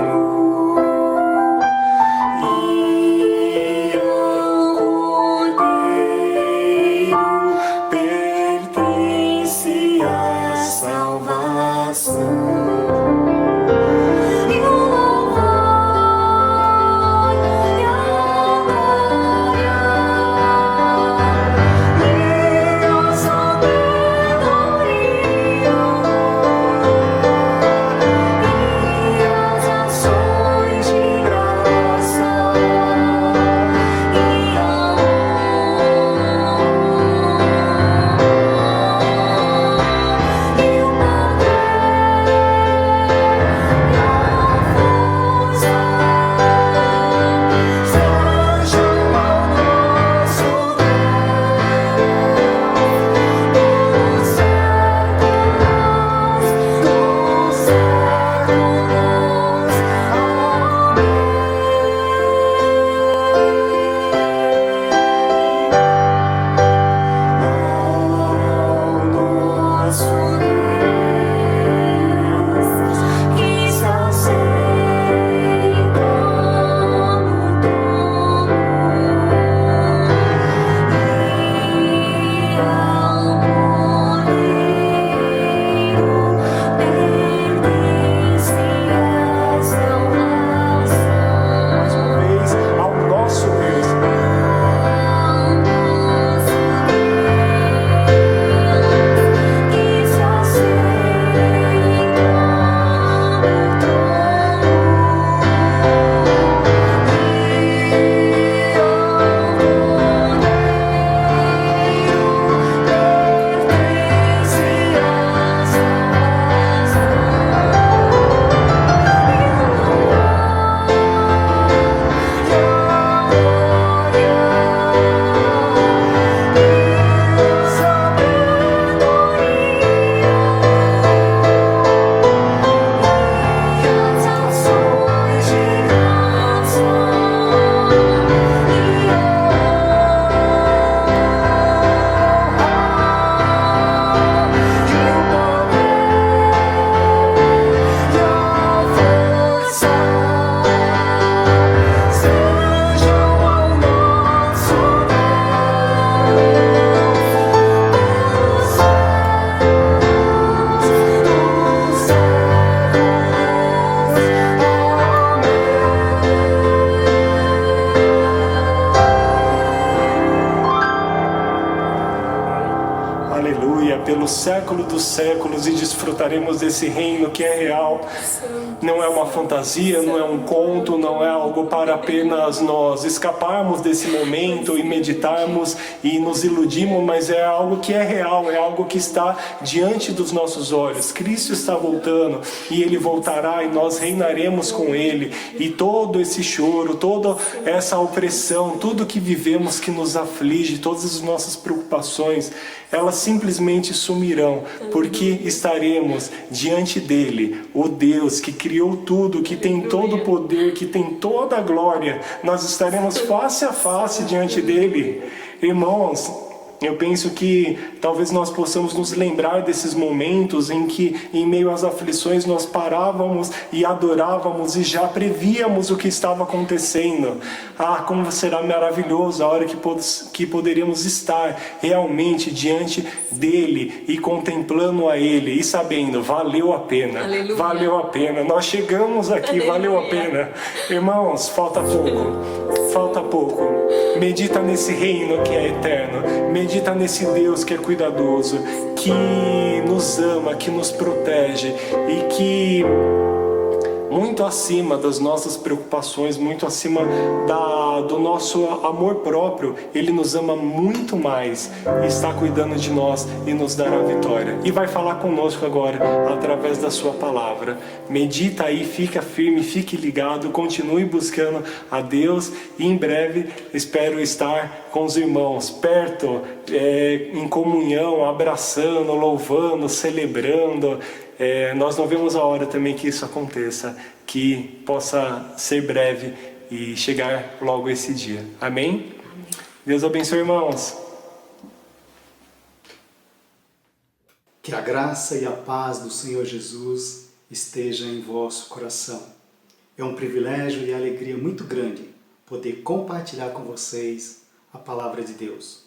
no século dos séculos e desfrutaremos desse reino que é real. Não é uma fantasia, não é um conto, não é algo para apenas nós escaparmos desse momento e meditarmos e nos iludirmos, mas é algo que é real, é algo que está diante dos nossos olhos. Cristo está voltando e Ele voltará e nós reinaremos com Ele. E todo esse choro, toda essa opressão, tudo que vivemos que nos aflige, todas as nossas preocupações, elas simplesmente sumirão, porque estaremos diante dele, o Deus que criou tudo, que tem todo o poder, que tem toda a glória. Nós estaremos face a face diante dele. Irmãos, eu penso que talvez nós possamos nos lembrar desses momentos em que, em meio às aflições, nós parávamos e adorávamos e já prevíamos o que estava acontecendo. Ah, como será maravilhoso a hora que poderíamos estar realmente diante dele e contemplando a ele e sabendo, valeu a pena, Aleluia. Valeu a pena, nós chegamos aqui, Aleluia. Valeu a pena. Irmãos, falta pouco. Medita nesse reino que é eterno. Medita nesse Deus que é cuidadoso, que nos ama, que nos protege e que, muito acima das nossas preocupações, muito acima do nosso amor próprio, Ele nos ama muito mais, está cuidando de nós e nos dará vitória. E vai falar conosco agora, através da sua palavra. Medita aí, fica firme, fique ligado, continue buscando a Deus e em breve espero estar com os irmãos, perto, em comunhão, abraçando, louvando, celebrando. Nós não vemos a hora também que isso aconteça, que possa ser breve e chegar logo esse dia. Amém? Amém. Deus abençoe, irmãos. Que a graça e a paz do Senhor Jesus esteja em vosso coração. É um privilégio e alegria muito grande poder compartilhar com vocês a palavra de Deus.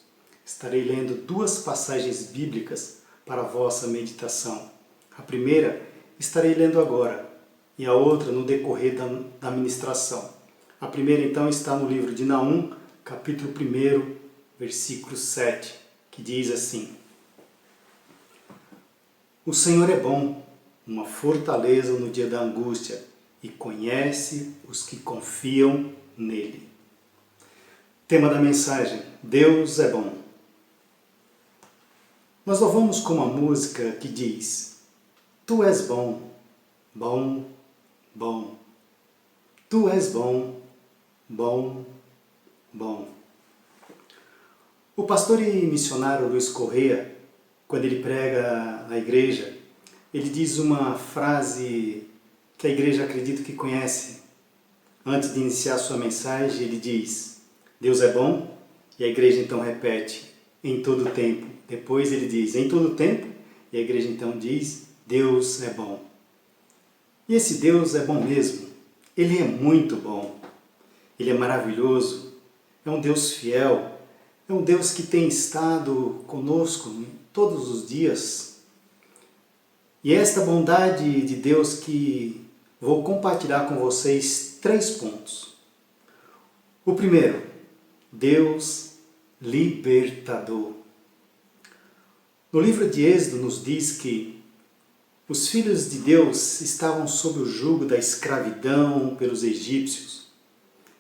Estarei lendo 2 passagens bíblicas para a vossa meditação. A primeira estarei lendo agora e a outra no decorrer da ministração. A primeira então está no livro de Naum, capítulo 1, versículo 7, que diz assim: O Senhor é bom, uma fortaleza no dia da angústia, e conhece os que confiam nele. Tema da mensagem: Deus é bom. Nós louvamos com uma música que diz: Tu és bom, bom, bom. Tu és bom, bom, bom. O pastor e missionário Luiz Correia, quando ele prega na igreja, ele diz uma frase que a igreja acredito que conhece. Antes de iniciar sua mensagem, ele diz: Deus é bom, e a igreja então repete: em todo tempo. Depois ele diz: em todo tempo, e a igreja então diz: Deus é bom. E esse Deus é bom mesmo. Ele é muito bom. Ele é maravilhoso. É um Deus fiel. É um Deus que tem estado conosco todos os dias. E é esta bondade de Deus que vou compartilhar com vocês 3 pontos. O primeiro, Deus libertador. No livro de Êxodo nos diz que os filhos de Deus estavam sob o jugo da escravidão pelos egípcios,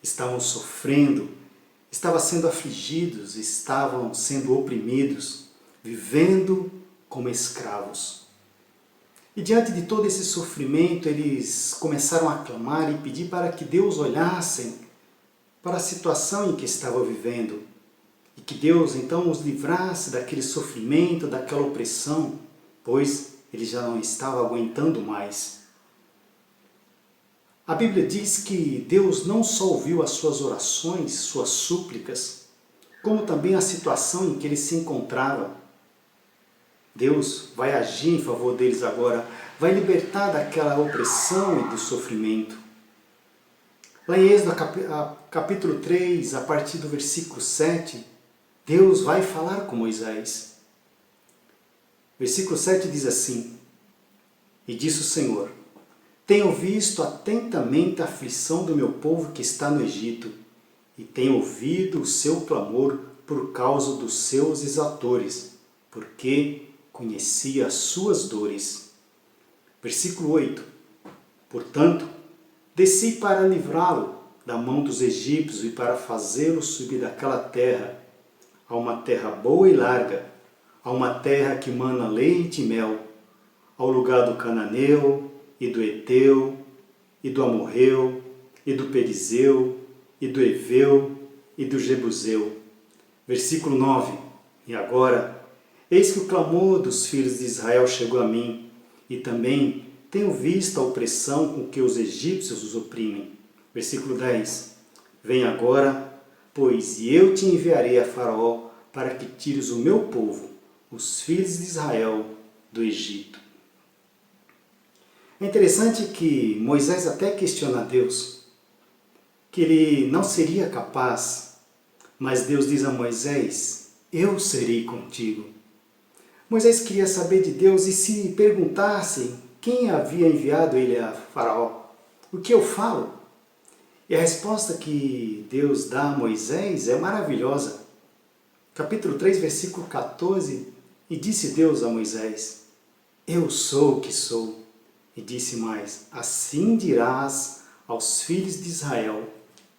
estavam sofrendo, estavam sendo afligidos, estavam sendo oprimidos, vivendo como escravos. E diante de todo esse sofrimento, eles começaram a clamar e pedir para que Deus olhasse para a situação em que estavam vivendo e que Deus então os livrasse daquele sofrimento, daquela opressão, pois eles já não estavam aguentando mais. A Bíblia diz que Deus não só ouviu as suas orações, suas súplicas, como também a situação em que eles se encontravam. Deus vai agir em favor deles agora, vai libertar daquela opressão e do sofrimento. Lá em Êxodo capítulo 3, a partir do versículo 7, Deus vai falar com Moisés. Versículo 7 diz assim: E disse o Senhor: Tenho visto atentamente a aflição do meu povo que está no Egito, e tenho ouvido o seu clamor por causa dos seus exatores, porque conhecia as suas dores. Versículo 8. Portanto, desci para livrá-lo da mão dos egípcios e para fazê-lo subir daquela terra a uma terra boa e larga, a uma terra que mana leite e mel, ao lugar do cananeu e do eteu e do amorreu e do perizeu e do eveu e do jebuseu. Versículo 9. E agora, eis que o clamor dos filhos de Israel chegou a mim, e também tenho visto a opressão com que os egípcios os oprimem. Versículo 10. Vem agora, pois, e eu te enviarei a Faraó para que tires o meu povo, os filhos de Israel, do Egito. É interessante que Moisés até questiona a Deus, que ele não seria capaz, mas Deus diz a Moisés, eu serei contigo. Moisés queria saber de Deus e se perguntasse quem havia enviado ele a Faraó. O que eu falo? E a resposta que Deus dá a Moisés é maravilhosa. Capítulo 3, versículo 14, e disse Deus a Moisés, eu sou o que sou. E disse mais, assim dirás aos filhos de Israel,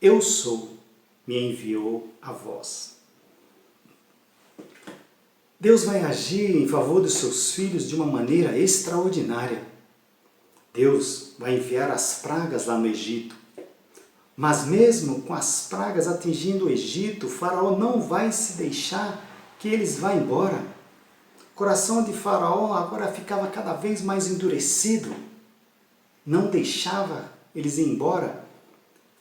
eu sou, me enviou a vós. Deus vai agir em favor dos seus filhos de uma maneira extraordinária. Deus vai enviar as pragas lá no Egito. Mas mesmo com as pragas atingindo o Egito, o Faraó não vai se deixar que eles vá embora. O coração de Faraó agora ficava cada vez mais endurecido. Não deixava eles ir embora,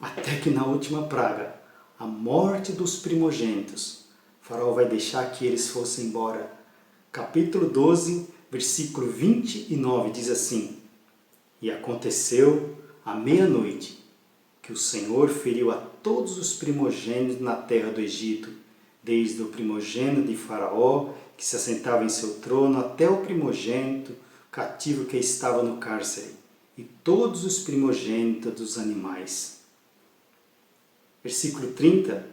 até que na última praga, a morte dos primogênitos, Faraó vai deixar que eles fossem embora. Capítulo 12, versículo 29 diz assim, e aconteceu à meia-noite, que o Senhor feriu a todos os primogênitos na terra do Egito, desde o primogênito de Faraó, que se assentava em seu trono, até o primogênito cativo que estava no cárcere, e todos os primogênitos dos animais. Versículo 30.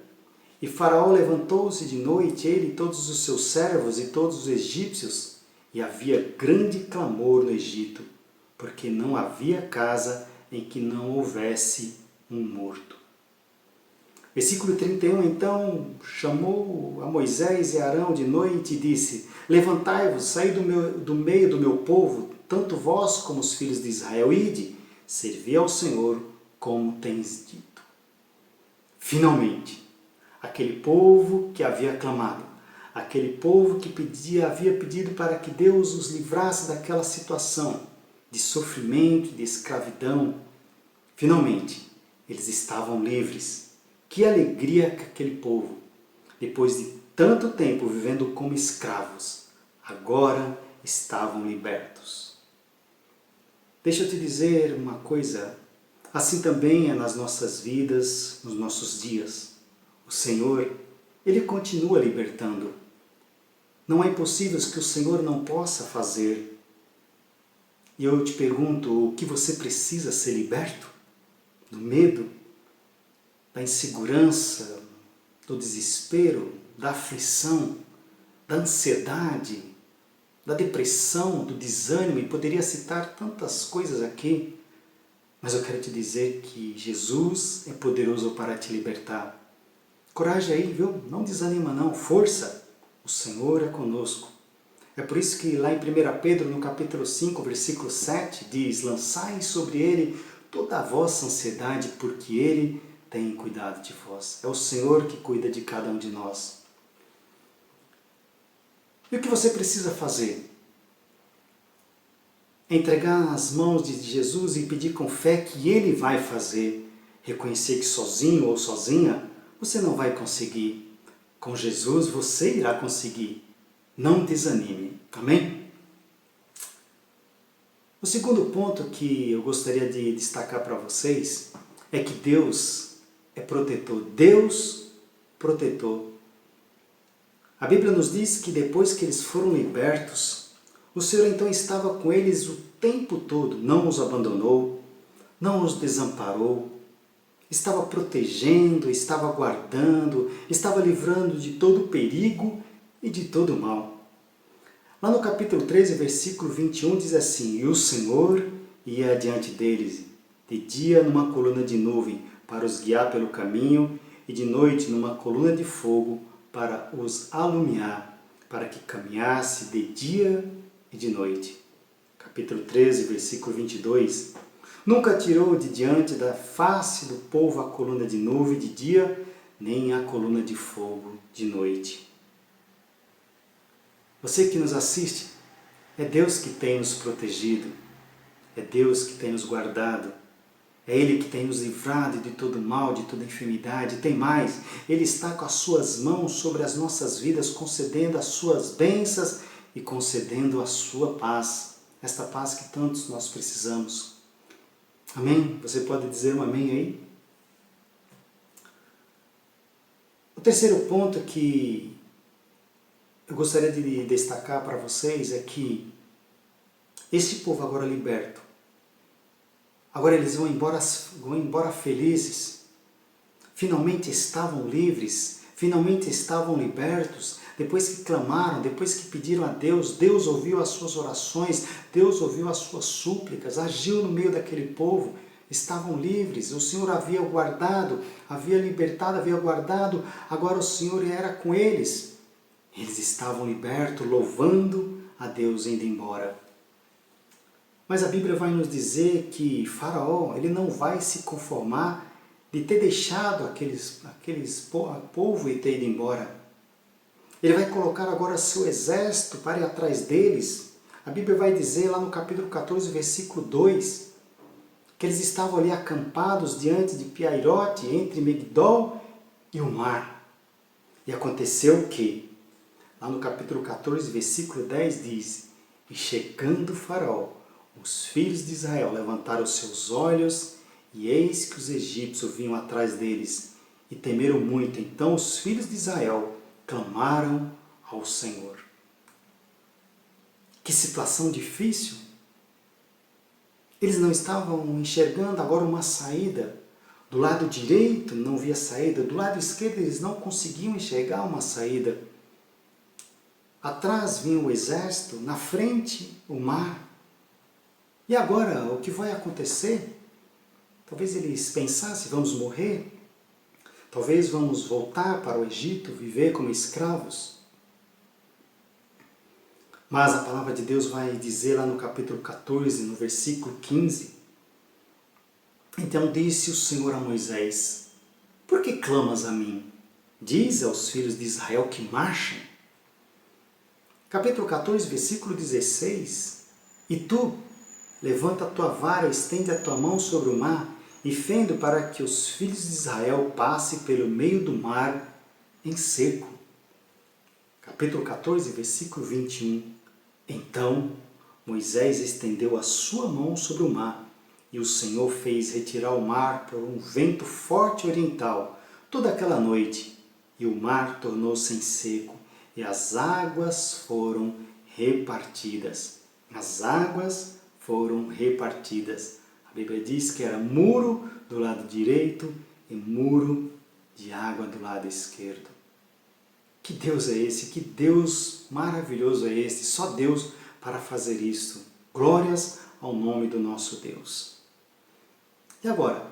E Faraó levantou-se de noite, ele e todos os seus servos e todos os egípcios, e havia grande clamor no Egito, porque não havia casa em que não houvesse um morto. Versículo 31, então, chamou a Moisés e Arão de noite e disse, levantai-vos, saí do meio do meu povo, tanto vós como os filhos de Israel, ide, servi ao Senhor como tens dito. Finalmente, aquele povo que havia clamado, aquele povo que havia pedido para que Deus os livrasse daquela situação de sofrimento, de escravidão, finalmente, eles estavam livres. Que alegria que aquele povo, depois de tanto tempo vivendo como escravos, agora estavam libertos. Deixa eu te dizer uma coisa, assim também é nas nossas vidas, nos nossos dias. O Senhor, Ele continua libertando. Não é impossível que o Senhor não possa fazer. E eu te pergunto, o que você precisa ser liberto? Do medo? Da insegurança? Do desespero? Da aflição? Da ansiedade? Da depressão? Do desânimo? E poderia citar tantas coisas aqui. Mas eu quero te dizer que Jesus é poderoso para te libertar. Coragem aí, viu? Não desanima não, força. O Senhor é conosco. É por isso que lá em 1 Pedro, no capítulo 5, versículo 7, diz, lançai sobre Ele toda a vossa ansiedade, porque Ele tem cuidado de vós. É o Senhor que cuida de cada um de nós. E o que você precisa fazer? Entregar nas mãos de Jesus e pedir com fé que Ele vai fazer. Reconhecer que sozinho ou sozinha você não vai conseguir. Com Jesus você irá conseguir. Não desanime. Amém? O segundo ponto que eu gostaria de destacar para vocês é que Deus é protetor. Deus protetor. A Bíblia nos diz que depois que eles foram libertos, o Senhor então estava com eles o tempo todo. Não os abandonou, não os desamparou. Estava protegendo, estava guardando, estava livrando de todo perigo e de todo mal. Lá no capítulo 13, versículo 21, diz assim: E o Senhor ia adiante deles, de dia numa coluna de nuvem, para os guiar pelo caminho, e de noite numa coluna de fogo, para os alumiar, para que caminhasse de dia e de noite. Capítulo 13, versículo 22. Nunca tirou de diante da face do povo a coluna de nuvem de dia, nem a coluna de fogo de noite. Você que nos assiste, é Deus que tem nos protegido, é Deus que tem nos guardado, é Ele que tem nos livrado de todo mal, de toda enfermidade. Tem mais, Ele está com as suas mãos sobre as nossas vidas, concedendo as suas bênçãos e concedendo a sua paz, esta paz que tantos nós precisamos. Amém? Você pode dizer um amém aí? O terceiro ponto que eu gostaria de destacar para vocês é que esse povo agora liberto, agora eles vão embora felizes, finalmente estavam livres, finalmente estavam libertos, depois que clamaram, depois que pediram a Deus, Deus ouviu as suas orações, Deus ouviu as suas súplicas, agiu no meio daquele povo, estavam livres, o Senhor havia guardado, havia libertado, havia guardado, agora o Senhor era com eles. Eles estavam libertos, louvando a Deus, indo embora. Mas a Bíblia vai nos dizer que Faraó, ele não vai se conformar de ter deixado aqueles povo e ter ido embora. Ele vai colocar agora seu exército para ir atrás deles. A Bíblia vai dizer lá no capítulo 14, versículo 2, que eles estavam ali acampados diante de Piairote, entre Migdol e o mar. E aconteceu que, lá no capítulo 14, versículo 10 diz: E chegando Faraó, os filhos de Israel levantaram seus olhos, e eis que os egípcios vinham atrás deles, e temeram muito. Então os filhos de Israel clamaram ao Senhor. Que situação difícil! Eles não estavam enxergando agora uma saída. Do lado direito não via saída, do lado esquerdo eles não conseguiam enxergar uma saída. Atrás vinha o exército, na frente o mar. E agora, o que vai acontecer? Talvez eles pensassem, vamos morrer? Talvez vamos voltar para o Egito, viver como escravos? Mas a palavra de Deus vai dizer lá no capítulo 14, no versículo 15. Então disse o Senhor a Moisés: Por que clamas a mim? Diz aos filhos de Israel que marchem. Capítulo 14, versículo 16. E tu, levanta a tua vara, estende a tua mão sobre o mar, e fende para que os filhos de Israel passem pelo meio do mar em seco. Capítulo 14, versículo 21. Então Moisés estendeu a sua mão sobre o mar, e o Senhor fez retirar o mar por um vento forte oriental toda aquela noite, e o mar tornou-se em seco, e as águas foram repartidas. As águas foram repartidas. A Bíblia diz que era muro do lado direito e muro de água do lado esquerdo. Que Deus é esse? Que Deus maravilhoso é esse? Só Deus para fazer isso. Glórias ao nome do nosso Deus. E agora,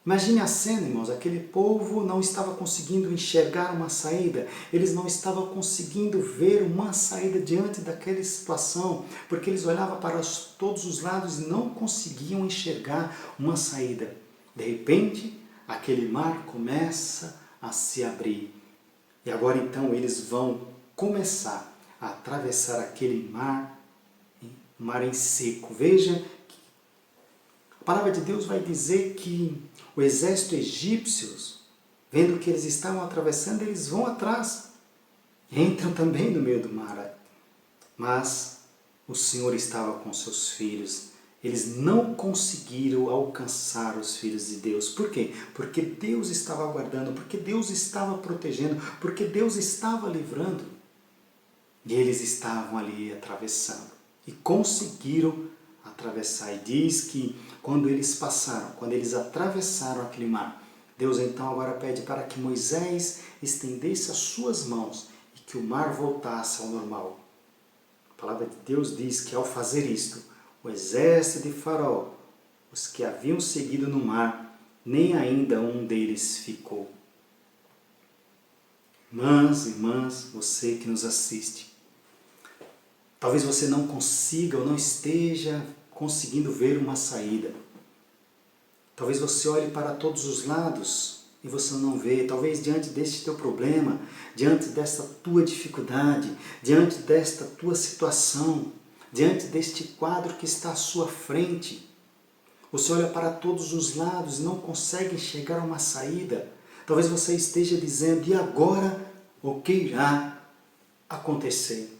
imagine a cena, irmãos, aquele povo não estava conseguindo enxergar uma saída, eles não estavam conseguindo ver uma saída diante daquela situação, porque eles olhavam para todos os lados e não conseguiam enxergar uma saída. De repente, aquele mar começa a se abrir. E agora então eles vão começar a atravessar aquele mar em seco. Veja, a palavra de Deus vai dizer que o exército egípcio, vendo que eles estavam atravessando, eles vão atrás. Entram também no meio do mar. Mas o Senhor estava com seus filhos. Eles não conseguiram alcançar os filhos de Deus. Por quê? Porque Deus estava guardando, porque Deus estava protegendo, porque Deus estava livrando. E eles estavam ali atravessando. E conseguiram atravessar. E diz que quando eles passaram, quando eles atravessaram aquele mar, Deus então agora pede para que Moisés estendesse as suas mãos e que o mar voltasse ao normal. A palavra de Deus diz que ao fazer isto, o exército de Faraó, os que haviam seguido no mar, nem ainda um deles ficou. Irmãs e irmãs, você que nos assiste, talvez você não consiga ou não esteja conseguindo ver uma saída. Talvez você olhe para todos os lados e você não vê. Talvez diante deste teu problema, diante desta tua dificuldade, diante desta tua situação, diante deste quadro que está à sua frente, você olha para todos os lados e não consegue enxergar uma saída. Talvez você esteja dizendo, e agora o que irá acontecer?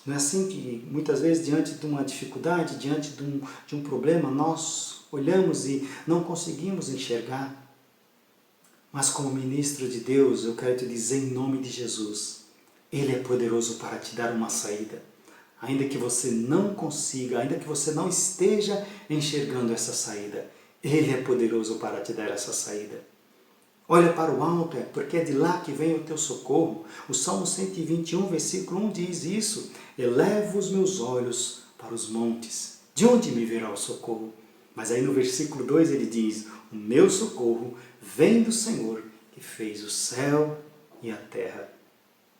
Não é assim que muitas vezes diante de uma dificuldade, diante de um problema, nós olhamos e não conseguimos enxergar? Mas como ministro de Deus, eu quero te dizer em nome de Jesus, Ele é poderoso para te dar uma saída. Ainda que você não consiga, ainda que você não esteja enxergando essa saída, Ele é poderoso para te dar essa saída. Olha para o alto, porque é de lá que vem o teu socorro. O Salmo 121, versículo 1 diz isso. Elevo os meus olhos para os montes. De onde me virá o socorro? Mas aí no versículo 2 ele diz, o meu socorro vem do Senhor, que fez o céu e a terra.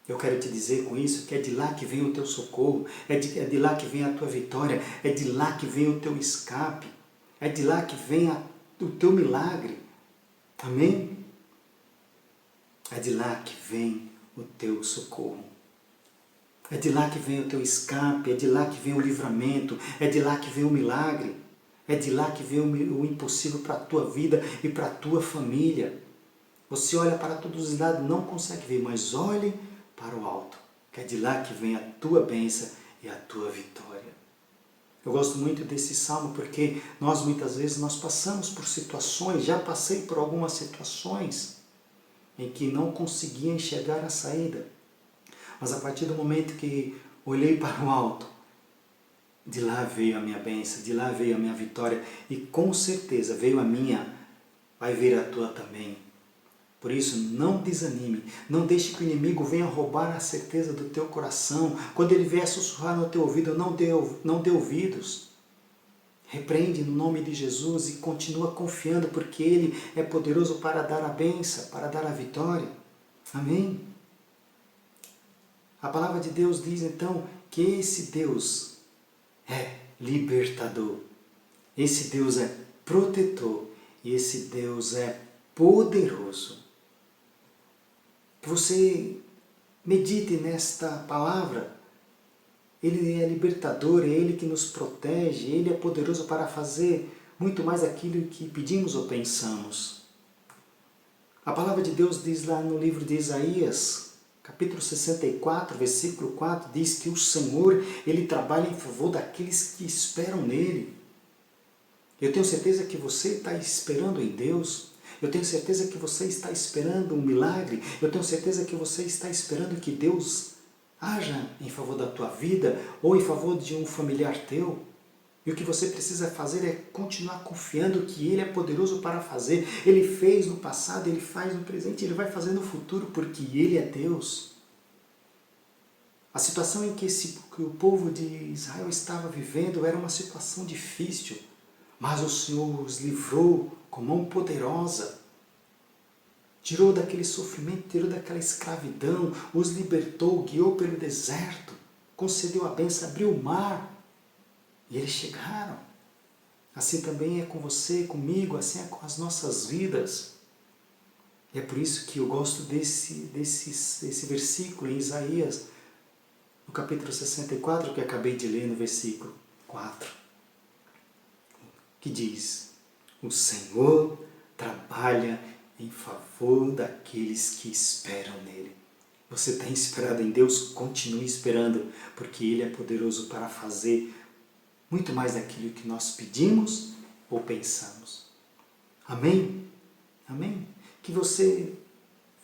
Eu quero te dizer com isso que é de lá que vem o teu socorro, é de lá que vem a tua vitória, é de lá que vem o teu escape, é de lá que vem o teu milagre. Amém? É de lá que vem o teu socorro. É de lá que vem o teu escape, é de lá que vem o livramento, é de lá que vem o milagre, é de lá que vem o impossível para a tua vida e para a tua família. Você olha para todos os lados, não consegue ver, mas olhe para o alto, que é de lá que vem a tua bênção e a tua vitória. Eu gosto muito desse salmo porque muitas vezes nós passamos por situações, já passei por algumas situações em que não conseguia enxergar a saída. Mas a partir do momento que olhei para o alto, de lá veio a minha bênção, de lá veio a minha vitória e com certeza veio a minha, vai vir a tua também. Por isso, não desanime, não deixe que o inimigo venha roubar a certeza do teu coração. Quando ele vier sussurrar no teu ouvido, não dê ouvidos. Repreende no nome de Jesus e continua confiando, porque Ele é poderoso para dar a bênção, para dar a vitória. Amém? A palavra de Deus diz então que esse Deus é libertador, esse Deus é protetor e esse Deus é poderoso. Que você medite nesta palavra. Ele é libertador, é Ele que nos protege, Ele é poderoso para fazer muito mais aquilo que pedimos ou pensamos. A palavra de Deus diz lá no livro de Isaías, capítulo 64, versículo 4, diz que o Senhor, Ele trabalha em favor daqueles que esperam nele. Eu tenho certeza que você está esperando em Deus. Eu tenho certeza que você está esperando um milagre. Eu tenho certeza que você está esperando que Deus haja em favor da tua vida ou em favor de um familiar teu. E o que você precisa fazer é continuar confiando que Ele é poderoso para fazer. Ele fez no passado, Ele faz no presente, Ele vai fazer no futuro, porque Ele é Deus. A situação em que o povo de Israel estava vivendo era uma situação difícil, mas o Senhor os livrou com mão poderosa. Tirou daquele sofrimento, tirou daquela escravidão, os libertou, guiou pelo deserto, concedeu a bênção, abriu o mar. E eles chegaram. Assim também é com você, comigo, assim é com as nossas vidas. E é por isso que eu gosto desse versículo em Isaías, no capítulo 64, que acabei de ler no versículo 4, que diz, o Senhor trabalha em favor daqueles que esperam nele. Você está esperado em Deus? Continue esperando, porque Ele é poderoso para fazer muito mais daquilo que nós pedimos ou pensamos. Amém? Amém? Que você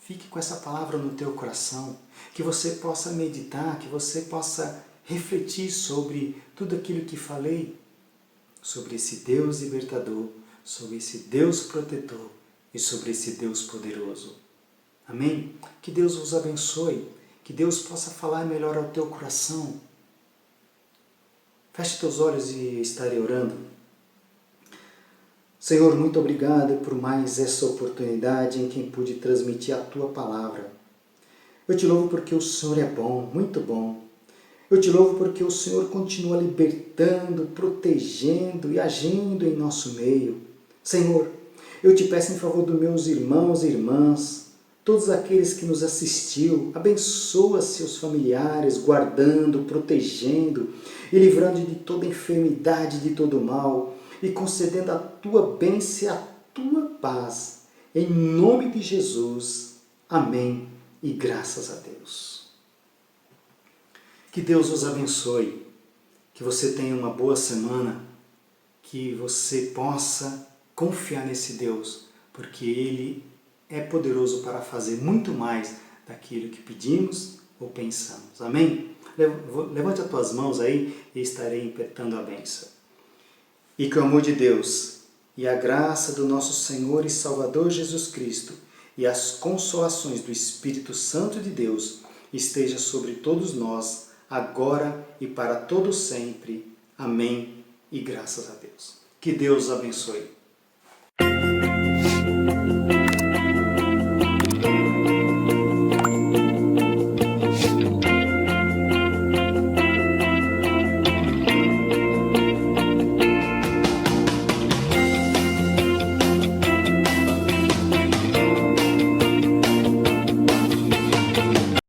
fique com essa palavra no teu coração, que você possa meditar, que você possa refletir sobre tudo aquilo que falei, sobre esse Deus libertador, sobre esse Deus protetor e sobre esse Deus poderoso. Amém? Que Deus vos abençoe, que Deus possa falar melhor ao teu coração, Feche teus olhos e estarei orando. Senhor, muito obrigado por mais essa oportunidade em que pude transmitir a Tua palavra. Eu te louvo porque o Senhor é bom, muito bom. Eu te louvo porque o Senhor continua libertando, protegendo e agindo em nosso meio. Senhor, eu te peço em favor dos meus irmãos e irmãs, todos aqueles que nos assistiu, abençoa seus familiares, guardando, protegendo e livrando de toda enfermidade, de todo mal, e concedendo a tua bênção e a tua paz. Em nome de Jesus. Amém. E graças a Deus. Que Deus os abençoe. Que você tenha uma boa semana. Que você possa confiar nesse Deus, porque Ele é poderoso para fazer muito mais daquilo que pedimos ou pensamos. Amém? Levante as tuas mãos aí e estarei impetrando a bênção. E que o amor de Deus e a graça do nosso Senhor e Salvador Jesus Cristo e as consolações do Espírito Santo de Deus esteja sobre todos nós, agora e para todo sempre. Amém. E graças a Deus. Que Deus abençoe.